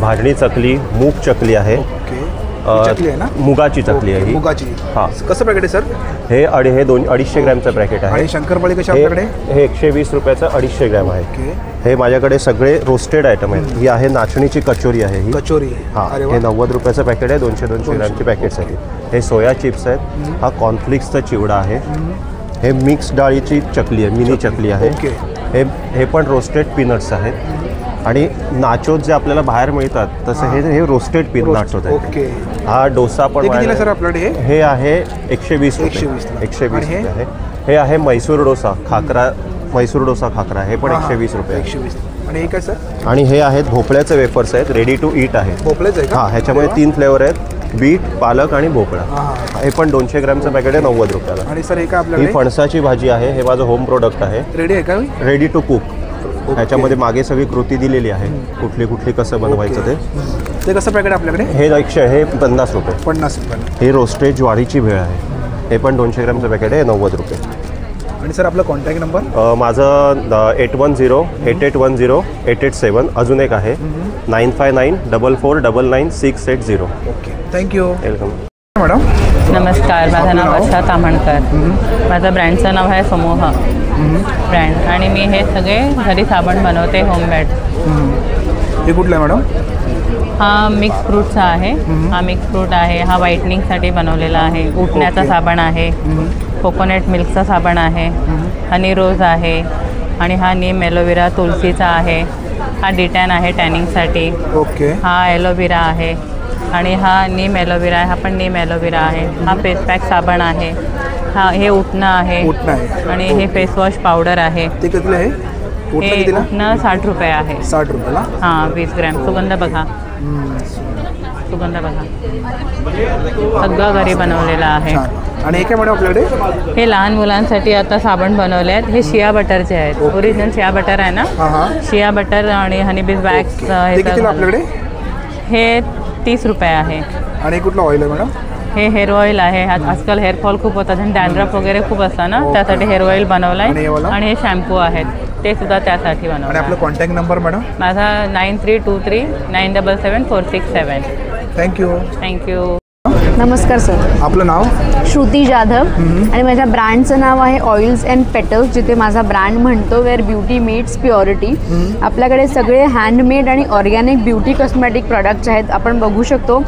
भाजणी चकली, मूग चकली आहे. मुगाची चकली आहे ही. मुगाची. हां. कसं पॅकेट आहे सर? हे 250 ग्रॅमचं पॅकेट आहे. आणि शंकरपाळी कशा आपल्याकडे? हे 120 रुपयाचं 250 ग्रॅम आहे. हे माझ्याकडे सगळे रोस्टेड आयटम आहेत. ही आहे नाचणीची कचोरी आहे. ही कचोरी. हां. हे 90 रुपयाचं पॅकेट आहे. 200 ग्रॅमची पॅकेट्स आहेत. हे सोया चिप्स आहेत. हा कॉर्नफ्लिक्सचा चिवडा आहे. हे मिक्स डाळीची चकली आहे, मिनी चकली आहे. हे पण रोस्टेड पीनट्स आहेत. आणि नाचोज जे आपल्याला बाहेर मिळतात तसे हे रोस्टेड नाचोज आहेत. हा डोसा पण सर आपल्याकडे? हे आहे 120 रुपये. 120 रुपये आहे. हे आहे मैसूर डोसा खाकरा. हे पण 120 रुपये. आणि हे काय सर? आणि हे आहेत भोपळ्याचे वेफर्स आहेत. रेडी टू ईट आहेत. भोपळ्याचे आहे का? हां. ह्याच्यामध्ये 3 फ्लेवर आहेत. बीट, पालक आणि भोपळा. हे पण 200 ग्रॅमचं पॅकेट आहे 90 रुपयाला. आणि सर हे काय आपल्याकडे? ही फणसाची भाजी आहे. हे माझं होम प्रोडक्ट आहे. रेडी आहे का? Ready to cook. ह्याच्यामध्ये मागे सगळी कृती दिलेली आहे. कुठली कसं बनवायचं ते कसं पॅकेट आपल्याकडे? हे 50 रुपये. 50 रुपये. हे रोस्टेड ज्वारीची भेळ आहे. हे पण 200 ग्रॅमचं पॅकेट आहे 90 रुपये. आणि सर आपला कॉन्टॅक्ट नंबर? माझं 8108810887. अजून एक आहे 9594499680. ओके. थँक्यू. Welcome madam. नमस्कार. माझं नाव वर्षा तामणकर. माझं ब्रँडचं नाव आहे समूह ब्रँड. आणि मी हे सगळे घरी साबण बनवते होममेड. हे कुठलं आहे मॅडम? हा मिक्स फ्रूटचा आहे. हा मिक्स फ्रूट आहे. हा व्हाईटनिंगसाठी बनवलेला आहे. उठण्याचा साबण आहे. कोकोनट मिल्कचा साबण आहे. हनी रोज आहे. आणि हा नीम एलोवेरा तुलसीचा आहे. हा डिटॅन आहे टॅनिंगसाठी. ओके. हा एलोवेरा आहे. आणि हा नीम एलोवेरा आहे. हा पण नीम एलोवेरा आहे. हा फेस पॅक साबण आहे. हा हे उठणं आहे. आणि हे फेसवॉश पावडर आहे. ते किती आहे? हे उठणं 60 रुपये आहे. 60 रुपयाला? हां 20 ग्रॅम. सुगंध बघा. सगळं घरी बनवलेलं आहे. आणि हे काय मॅडम आपल्याकडे? हे लहान मुलांसाठी आता साबण बनवले आहेत. हे शिया बटरचे आहेत. ओरिजिनल शिया बटर आहे ना. शिया बटर आणि हनीबीज वॅक्स. आपल्याकडे हे 30 रुपये आहे. आणि कुठलं ऑइल आहे मॅडम? हे हेअर ऑइल आहे. आजकाल हेअरफॉल खूप होतात आणि डॅन्ड्रफ वगैरे खूप असतं ना, त्यासाठी हेअर ऑइल बनवलं आहे. आणि हे शॅम्पू आहेत ते सुद्धा त्यासाठी बनवलं. आणि आपलं कॉन्टॅक्ट नंबर मॅडम? माझा 9323977467. थँक्यू. नमस्कार सर. आपलं नाव? श्रुती जाधव. आणि माझ्या ब्रँडचं नाव आहे ऑइल्स अँड पेटल्स, जिथे माझा ब्रँड म्हणतो वेअर ब्युटी मीट्स प्युरिटी. आपल्याकडे सगळे हँडमेड आणि ऑर्गॅनिक ब्युटी कॉस्मेटिक प्रॉडक्ट्स आहेत. आपण बघू शकतो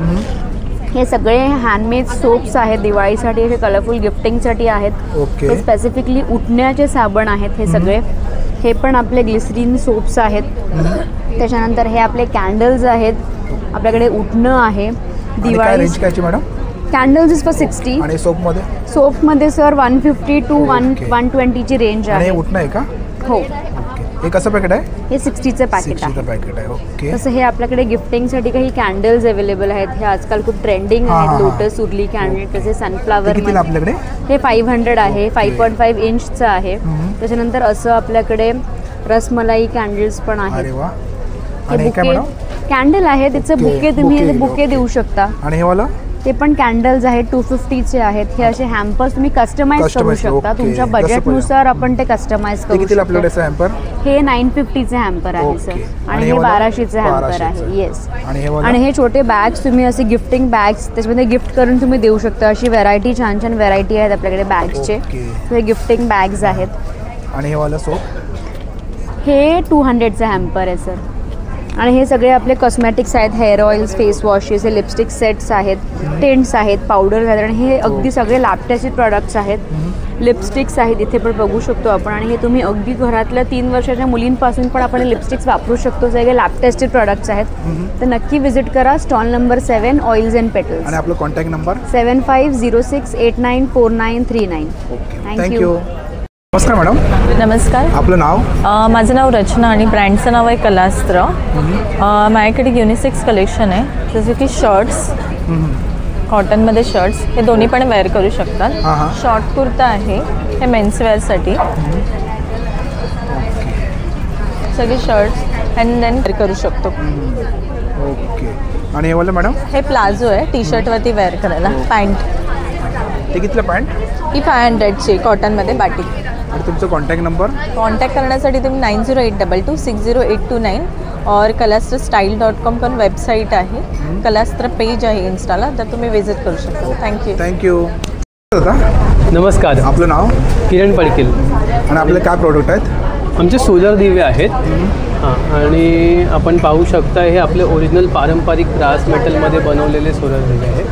हे सगळे हँडमेड सोप्स आहेत. दिवाळीसाठी हे कलरफुल गिफ्टिंगसाठी आहेत. हे स्पेसिफिकली उठण्याचे साबण आहेत हे सगळे. हे पण आपले ग्लिसरीन सोप्स आहेत. त्याच्यानंतर हे आपले कॅन्डल्स आहेत. आपल्याकडे उठणं आहे. Diwali madam candles is for 60. आणि सोपमध्ये सर 150 to 120ची रेंज आहे. उठणं आहे का? हो. हे कसं पॅकेट आहे? हे 60चं पॅकेट आहे. ओके. तसं हे आपल्याकडे गिफ्टिंगसाठी काही कॅन्डल्स अवेलेबल आहेत. हे आजकाल खूप ट्रेंडिंग आहेत. लोटस उरली कॅन्डल, तसे सनफ्लावर. आपल्याकडे हे 500 आहे. 5.5 इंचचं आहे. त्याच्यानंतर असं आपल्याकडे रसमलाई कॅन्डल्स पण आहेत. कॅन्डल आहे. त्याचं बुके तुम्ही बुके देऊ शकता. आणि हे वाला? ते पण कॅन्डल्स आहेत. 250चे आहेत. हे असे हॅम्पर्स तुम्ही कस्टमाइज करू शकता. तुमच्या बजेटनुसार आपण ते कस्टमाइज करू शकतो. हे 950चे हॅम्पर आहे सर. आणि हे 1200चे हॅम्पर आहे. येस. आणि हे छोटे बॅग्स तुम्ही असे गिफ्टिंग बॅग्स त्याच्यामध्ये गिफ्ट करून तुम्ही देऊ शकता. अशी व्हरायटी छान छान व्हरायटी आहेत आपल्याकडे बॅग्सचे. हे गिफ्टिंग बॅग्स आहेत. आणि हे वाला सोप? हे 200चं हॅम्पर आहे सर. आणि हे सगळे आपले कॉस्मॅटिक्स आहेत, हेअर ऑइल्स, फेस वॉशेस, हे लिपस्टिक सेट्स आहेत, टेंट्स आहेत, पावडर आहेत, आणि हे अगदी सगळे लॅब टेस्टेड प्रॉडक्ट्स आहेत. लिपस्टिक्स आहेत इथे पण बघू शकतो आपण, आणि हे तुम्ही अगदी घरातल्या 3 वर्षाच्या मुलींपासून पण आपण लिपस्टिक्स वापरू शकतो. सगळे लॅब टेस्टेड प्रॉडक्ट्स आहेत. तर नक्की विजिट करा. Stall number 7 oils and petals. आणि आपला कॉन्टॅक्ट नंबर 7506894939. थँक्यू. नमस्कार मॅडम. नमस्कार. आपलं नाव? माझं नाव रचना आणि ब्रँडचं नाव आहे कलास्त्र. माझ्याकडे युनिसेक्स कलेक्शन आहे, जसं की शर्ट्स, कॉटनमध्ये शर्ट्स, हे दोन्ही पण वेअर करू शकतात. शॉर्ट कुर्ता आहे, हे मेन्स वेअरसाठी. सगळे शर्ट्स अँड देन वेअर करू शकतो. ओके. आणि हे वाला मॅडम? हे प्लाझो आहे, टी शर्टवरती वेअर करायला. पॅन्ट. ते कितीला पॅन्ट? ही 500ची कॉटनमध्ये बाटिक. आणि तुमचा कॉन्टॅक्ट नंबर? कॉन्टॅक्ट करण्यासाठी तुम्ही 9082260829 और कलास्त्रस्टाईल.com पण वेबसाईट आहे. कलास्त्र पेज आहे इन्स्टाला, तर तुम्ही विजिट करू शकता. थँक्यू. नमस्कार. आपलं नाव? किरण पडकील. आणि आपले काय प्रोडक्ट आहेत? आमचे सोलर दिवे आहेत. हां, आणि आपण पाहू शकता हे आपले ओरिजिनल पारंपरिक ब्रास मेटलमध्ये बनवलेले सोलर दिवे आहेत.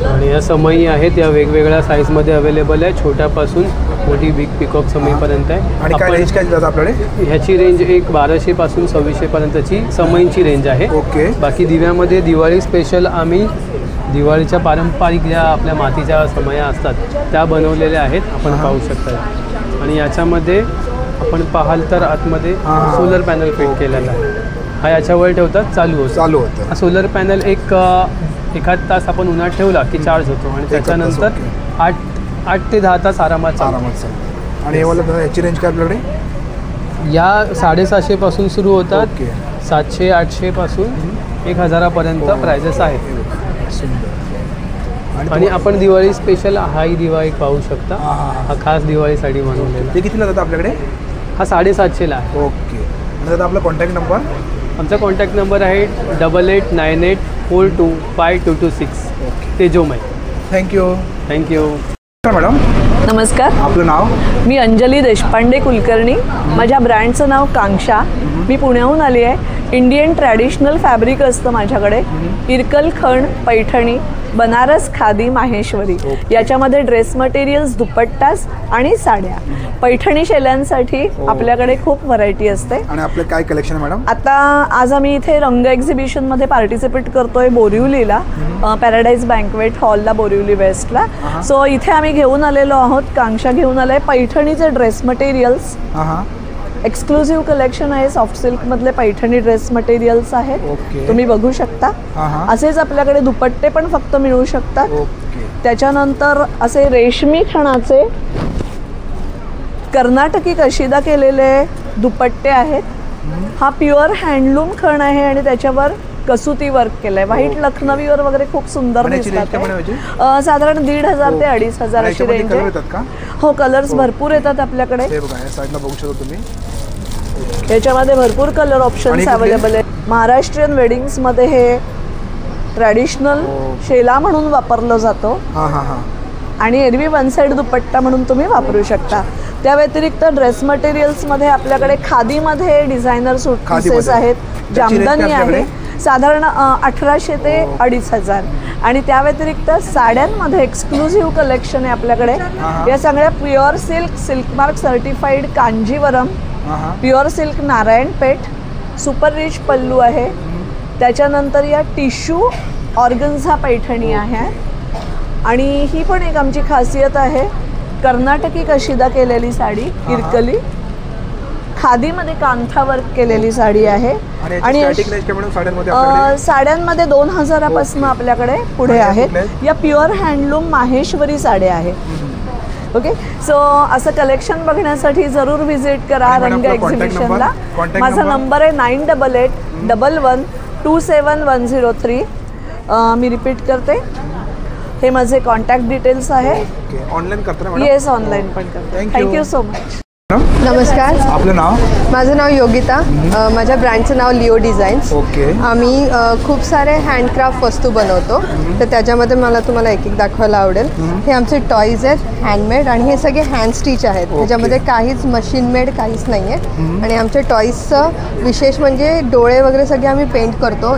आणि या समयी आहेत, या वेगवेगळ्या साईजमध्ये अवेलेबल आहे, छोट्यापासून मोठी बिग पिकॉक समईपर्यंत आहे. आणि काय रेंज काय देतात आपल्याकडे? ह्याची रेंज एक 1200 पासून 2600 पर्यंतची समईंची रेंज आहे. ओके. बाकी दिव्यामध्ये दिवाळी स्पेशल आम्ही दिवाळीच्या पारंपरिक ज्या आपल्या मातीच्या समया असतात त्या बनवलेल्या आहेत, आपण पाहू शकता. आणि याच्यामध्ये आपण पाहाल तर आतमध्ये सोलर पॅनल फिट केलेला आहे. हा याच्यावर ठेवतात, चालू होतं. हा सोलर पॅनल एखाद तास आपण उन्हात ठेवला की चार्ज होतो, आणि त्याच्यानंतर 8 ते 10 तास आरामात चालतो. आणि याची रेंज काय आपल्याकडे? या 750 पासून सुरू होतात, 700 800 पासून 1000पर्यंत प्राइजेस आहेत. आणि आपण दिवाळी स्पेशल हाही दिवा एक पाहू शकता. हा खास दिवाळीसाठी बनवलेला. ते कितीला जातं आपल्याकडे? हा 750ला आहे. ओके. आणि दादा आपला कॉन्टॅक्ट नंबर? आमचा कॉन्टॅक्ट नंबर आहे 8898422526. तेजोमय. थँक्यू. मॅडम. नमस्कार. आपलं नाव? मी अंजली देशपांडे कुलकर्णी. माझ्या ब्रँडचं नाव कांक्षा. मी पुण्याहून आली आहे. इंडियन ट्रॅडिशनल फॅब्रिक असतं माझ्याकडे. इरकल, खण, पैठणी, बनारस, खादी, माहेश्वरी, याच्यामध्ये ड्रेस मटेरियल्स, दुपट्टास आणि साड्या. पैठणी शेल्यांसाठी आपल्याकडे खूप व्हरायटी असते. आणि आपलं काय कलेक्शन आहे मॅडम? आता आज आम्ही इथे रंग एक्झिबिशनमध्ये पार्टिसिपेट करतोय बोरिवलीला, पॅराडाईज बँकवेट हॉलला, बोरिवली वेस्टला. सो इथे आम्ही घेऊन आलेलो आहोत, कांक्षा घेऊन आलाय पैठणीचे ड्रेस मटेरियल्स. एक्सक्लुझिव्ह कलेक्शन आहे. सॉफ्ट सिल्क मधले पैठणी ड्रेस मटेरियल्स आहेत, तुम्ही बघू शकता. असेच आपल्याकडे दुपट्टे पण फक्त मिळू शकतात. त्याच्यानंतर असे रेशमी खणाचे कर्नाटकी कशिदा केलेले दुपट्टे आहेत. हा प्युअर हँडलूम खण आहे आणि त्याच्यावर कसुती वर्क केलंय. व्हाईट लखनवीवर वगैरे खूप सुंदर दिसतात. साधारण 1500 ते 2500 अशी रेंज आहे. हो, कलर्स भरपूर येतात आपल्याकडे. याच्यामध्ये भरपूर कलर ऑप्शन्स अवेलेबल आहेत. महाराष्ट्रीयन वेडिंग्समध्ये हे ट्रॅडिशनल शेला म्हणून वापरलं जातो आणि एरवी वन साईड दुपट्टा म्हणून तुम्ही वापरू शकता. त्या व्यतिरिक्त ड्रेस मटेरियल्समध्ये आपल्याकडे खादीमध्ये डिझायनर सूट पीसेस आहेत. जामदानी आहे, साधारण 1800 ते 2500. आणि त्या व्यतिरिक्त साड्यांमध्ये एक्सक्लुझिव्ह कलेक्शन आहे आपल्याकडे. या सगळ्या pure silk, silk mark certified Kanjeevaram, pure silk Narayanpeth, super rich pallu आहे. त्याच्यानंतर या टिश्यू ऑर्गन्झा पैठणी आहे. आणि ही पण एक आमची खासियत आहे, कर्नाटकी कशिदा केलेली साडी, इरकली खादीमध्ये कांथा वर्क केलेली साडी आहे. आणि साड्यांमध्ये 2000 पासून आपल्याकडे पुढे आहेत. या प्युअर हँडलूम माहेश्वरी साड्या आहेत. ओके. सो असं कलेक्शन बघण्यासाठी जरूर व्हिजिट करा रंग एक्झिबिशनला. माझा नंबर आहे 9811112710 मी रिपीट करते. हे माझे कॉन्टॅक्ट डिटेल्स आहे. ऑनलाईन करता? येस, ऑनलाईन पण करते. Thank you so much. नमस्कार. आपलं नाव? माझं नाव योगिता. माझ्या ब्रँडचं नाव लिओ डिझाईन्स. ओके. आम्ही खूप सारे हँडक्राफ्ट वस्तू बनवतो, तर त्याच्यामध्ये मला तुम्हाला एक एक दाखवायला आवडेल. हे आमचे टॉईज आहेत हँडमेड आणि हे सगळे हँड स्टिच आहेत. त्याच्यामध्ये काहीच मशीन मेड काहीच नाही आहे. आणि आमच्या टॉईजचं विशेष म्हणजे डोळे वगैरे सगळे आम्ही पेंट करतो.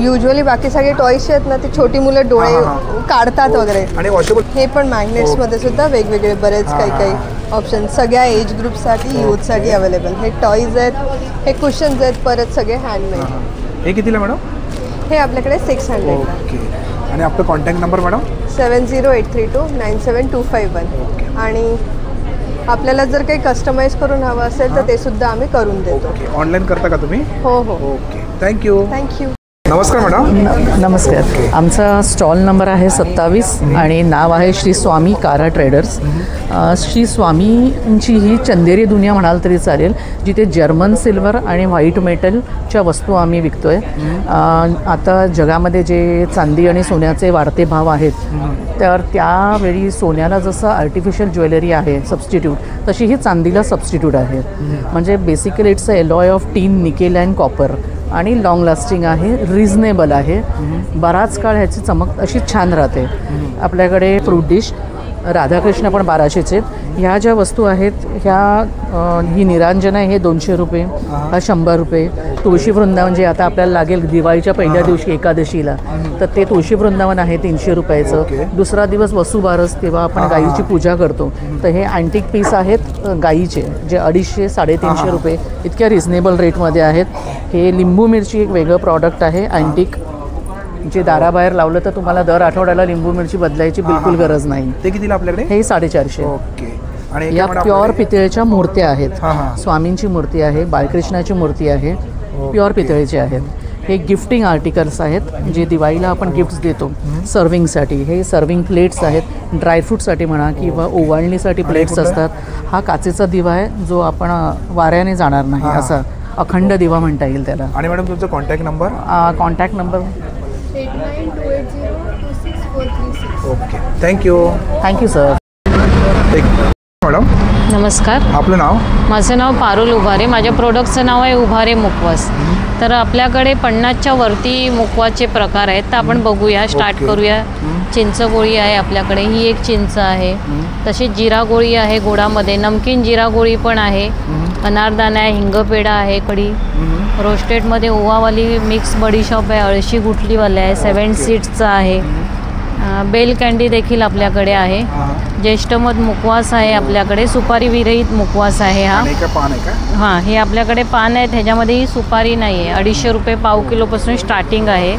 युजली बाकी सगळे टॉईज आहेत ना, ते छोटी मुलं डोळे काढतात वगैरे. आणि वॉशेबल हे पण मॅग्नेट्समध्ये सुद्धा वेगवेगळे बरेच काही ऑप्शन सगळ्या एज ग्रुपसाठी यूथसाठी अवेलेबल. हे टॉईज आहेत, हे कुशन्स आहेत, परत सगळे हँडमेड. हे कितीला मॅडम? हे आपल्याकडे 600. ओके. आणि आपला कॉन्टॅक्ट नंबर मॅडम? 7083297251. आणि आपल्याला जर काही कस्टमाइज करून हवं असेल तर ते सुद्धा आम्ही करून देतो. ऑनलाईन करता का तुम्ही? हो हो. Okay, thank you. थँक्यू. नमस्कार मॅडम. नमस्कार. आमचा स्टॉल नंबर आहे 27 आणि नाव आहे श्री स्वामी कारा ट्रेडर्स. श्री स्वामींची ही चंदेरी दुनिया म्हणाल तरी चालेल, जिथे जर्मन सिल्वर आणि व्हाईट मेटलच्या वस्तू आम्ही विकतो आहे. आता जगामध्ये जे चांदी आणि सोन्याचे वाढते भाव आहेत, तर त्यावेळी सोन्याला जसं आर्टिफिशियल ज्वेलरी आहे सबस्टिट्यूट, तशी ही चांदीला सबस्टिट्यूट आहे. म्हणजे basically it's a alloy of tin, nickel and copper आणि लाँग लास्टिंग आहे, रिझनेबल आहे. बराच काळ ह्याची चमक अशी छान राहते. आपल्याकडे फ्रूट डिश, राधाकृष्ण पण 1200चे आहेत. ह्या ज्या वस्तू आहेत ह्या ही निरांजन आहे, हे 200 रुपये, हा 100 रुपये. तुळशी वृंदावन जे आता आपल्याला लागेल दिवाळीच्या पहिल्या दिवशी एकादशीला, तर ते तुळशी वृंदावन आहे 300 रुपयाचं. दुसरा दिवस वसुबारस, तेव्हा आपण गाईची पूजा करतो, तर हे अँटिक पीस आहेत गाईचे, जे 250-350 रुपये इतक्या रिझनेबल रेटमध्ये आहेत. हे लिंबू मिरची एक वेगळं प्रॉडक्ट आहे अँटिक, जे दाराबाहेर लावलं तर तुम्हाला दर आठवड्याला लिंबू मिरची बदलायची बिलकुल गरज नाही. ते कितीला आपल्याकडे? हे 450. ओके. आणि या प्युअर पितळेच्या मूर्त्या आहेत. स्वामींची मूर्ती आहे, बाळकृष्णाची मूर्ती आहे, प्युअर पितळेची आहेत. हे गिफ्टिंग आर्टिकल्स आहेत, जे दिवाळीला आपण गिफ्ट्स देतो सर्विंगसाठी. हे सर्विंग प्लेट्स आहेत, ड्रायफ्रूटसाठी म्हणा किंवा ओवाळणीसाठी प्लेट्स असतात. हा काचेचा दिवा आहे, जो आपण वाऱ्याने जाणार नाही, असा अखंड दिवा म्हणता येईल त्याला. आणि मॅडम तुमचा contact number? Contact number 8928026436. Okay, thank you. Thank you sir. Madam नमस्कार. आपलं नाव? माझं नाव पारुल उभारे. माझ्या प्रोडक्टचं नाव आहे उभारे मुखवास. तर आपल्याकडे 50च्या वरती मुखवासचे प्रकार आहेत, तर आपण बघूया, स्टार्ट करूया. चिंच गोळी आहे आपल्याकडे, ही एक चिंच आहे. तशीच जिरा गोळी आहे गोडामध्ये, नमकीन जिरा गोळी पण आहे, अनारदाना आहे, हिंगपेढा आहे, कढी रोस्टेडमध्ये ओवावाली मिक्स बडीशॉप आहे, अळशी गुटलीवाले आहे, 7 सीड्सचा आहे, बेल कँडी देखील आपल्याकडे आहे, ज्येष्ठमध मुखवास आहे आपल्याकडे, सुपारी विरहित मुखवास आहे हा. हां, हे आपल्याकडे पान आहेत, ह्याच्यामध्येही सुपारी नाही आहे. 250 रुपये पाव किलोपासून स्टार्टिंग आहे.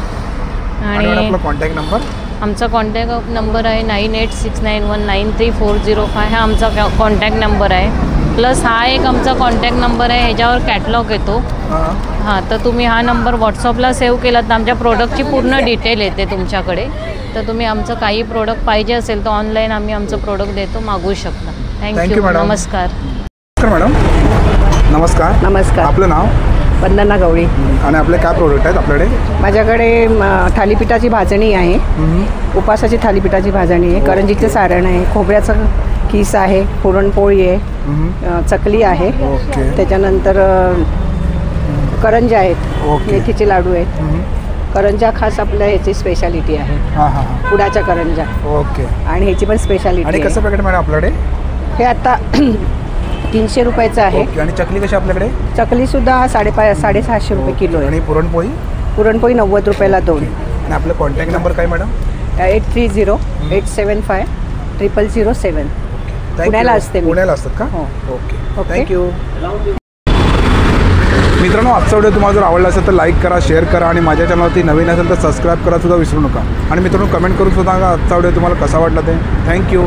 आणि कॉन्टॅक्ट नंबर? आमचा कॉन्टॅक्ट नंबर आहे 9869193405. हा आमचा कॉन्टॅक्ट नंबर आहे. प्लस हा एक आमचा कॉन्टॅक्ट नंबर आहे, ह्याच्यावर कॅटलॉग येतो. हां, तर तुम्ही हा नंबर व्हॉट्सअपला सेव्ह केलात तर आमच्या प्रोडक्टची पूर्ण डिटेल येते तुमच्याकडे. तर तुम्ही आमचं काही प्रोडक्ट पाहिजे असेल तर ऑनलाईन आम्ही आमचं प्रोडक्ट देतो, मागवू शकता. थँक्यू. नमस्कार. मॅडम नमस्कार. नमस्कार. आपलं नाव? वंदना गवळी. आणि आपले काय प्रोडक्ट आहेत आपल्याकडे? माझ्याकडे थालीपीठाची भाजणी आहे, उपासाची थालीपीठाची भाजणी आहे, करंजीचं सारण आहे, खोबऱ्याचं खीस आहे, पुरणपोळी आहे, चकली आहे, त्याच्यानंतर करंजा आहेत, मेथीचे लाडू आहेत. करंजा खास आपल्या ह्याची स्पेशालिटी आहे, पुडाच्या करंजा. ओके. आणि ह्याची पण स्पेशालिटी. आणि कसं पॅकेट मॅडम आपल्याकडे? हे आता 300 रुपयाचं आहे. आणि चकली कशी आपल्याकडे? चकलीसुद्धा 650 रुपये किलो आहे. आणि पुरणपोळी? पुरणपोळी 90 रुपयाला 2. आणि आपलं कॉन्टॅक्ट नंबर काय मॅडम? 8308750007. पुण्याला असते. पुण्याला असतात का? हो. Okay, thank you. मित्रांनो, आजचा व्हिडिओ तुम्हाला जर आवडला असेल तर लाईक करा, शेअर करा आणि माझ्या चॅनलवरती नवीन असेल तर सबस्क्राईब करा सुद्धा विसरू नका. आणि मित्रांनो, कमेंट करून सुद्धा आजचा व्हिडिओ तुम्हाला कसा वाटला ते. थँक्यू.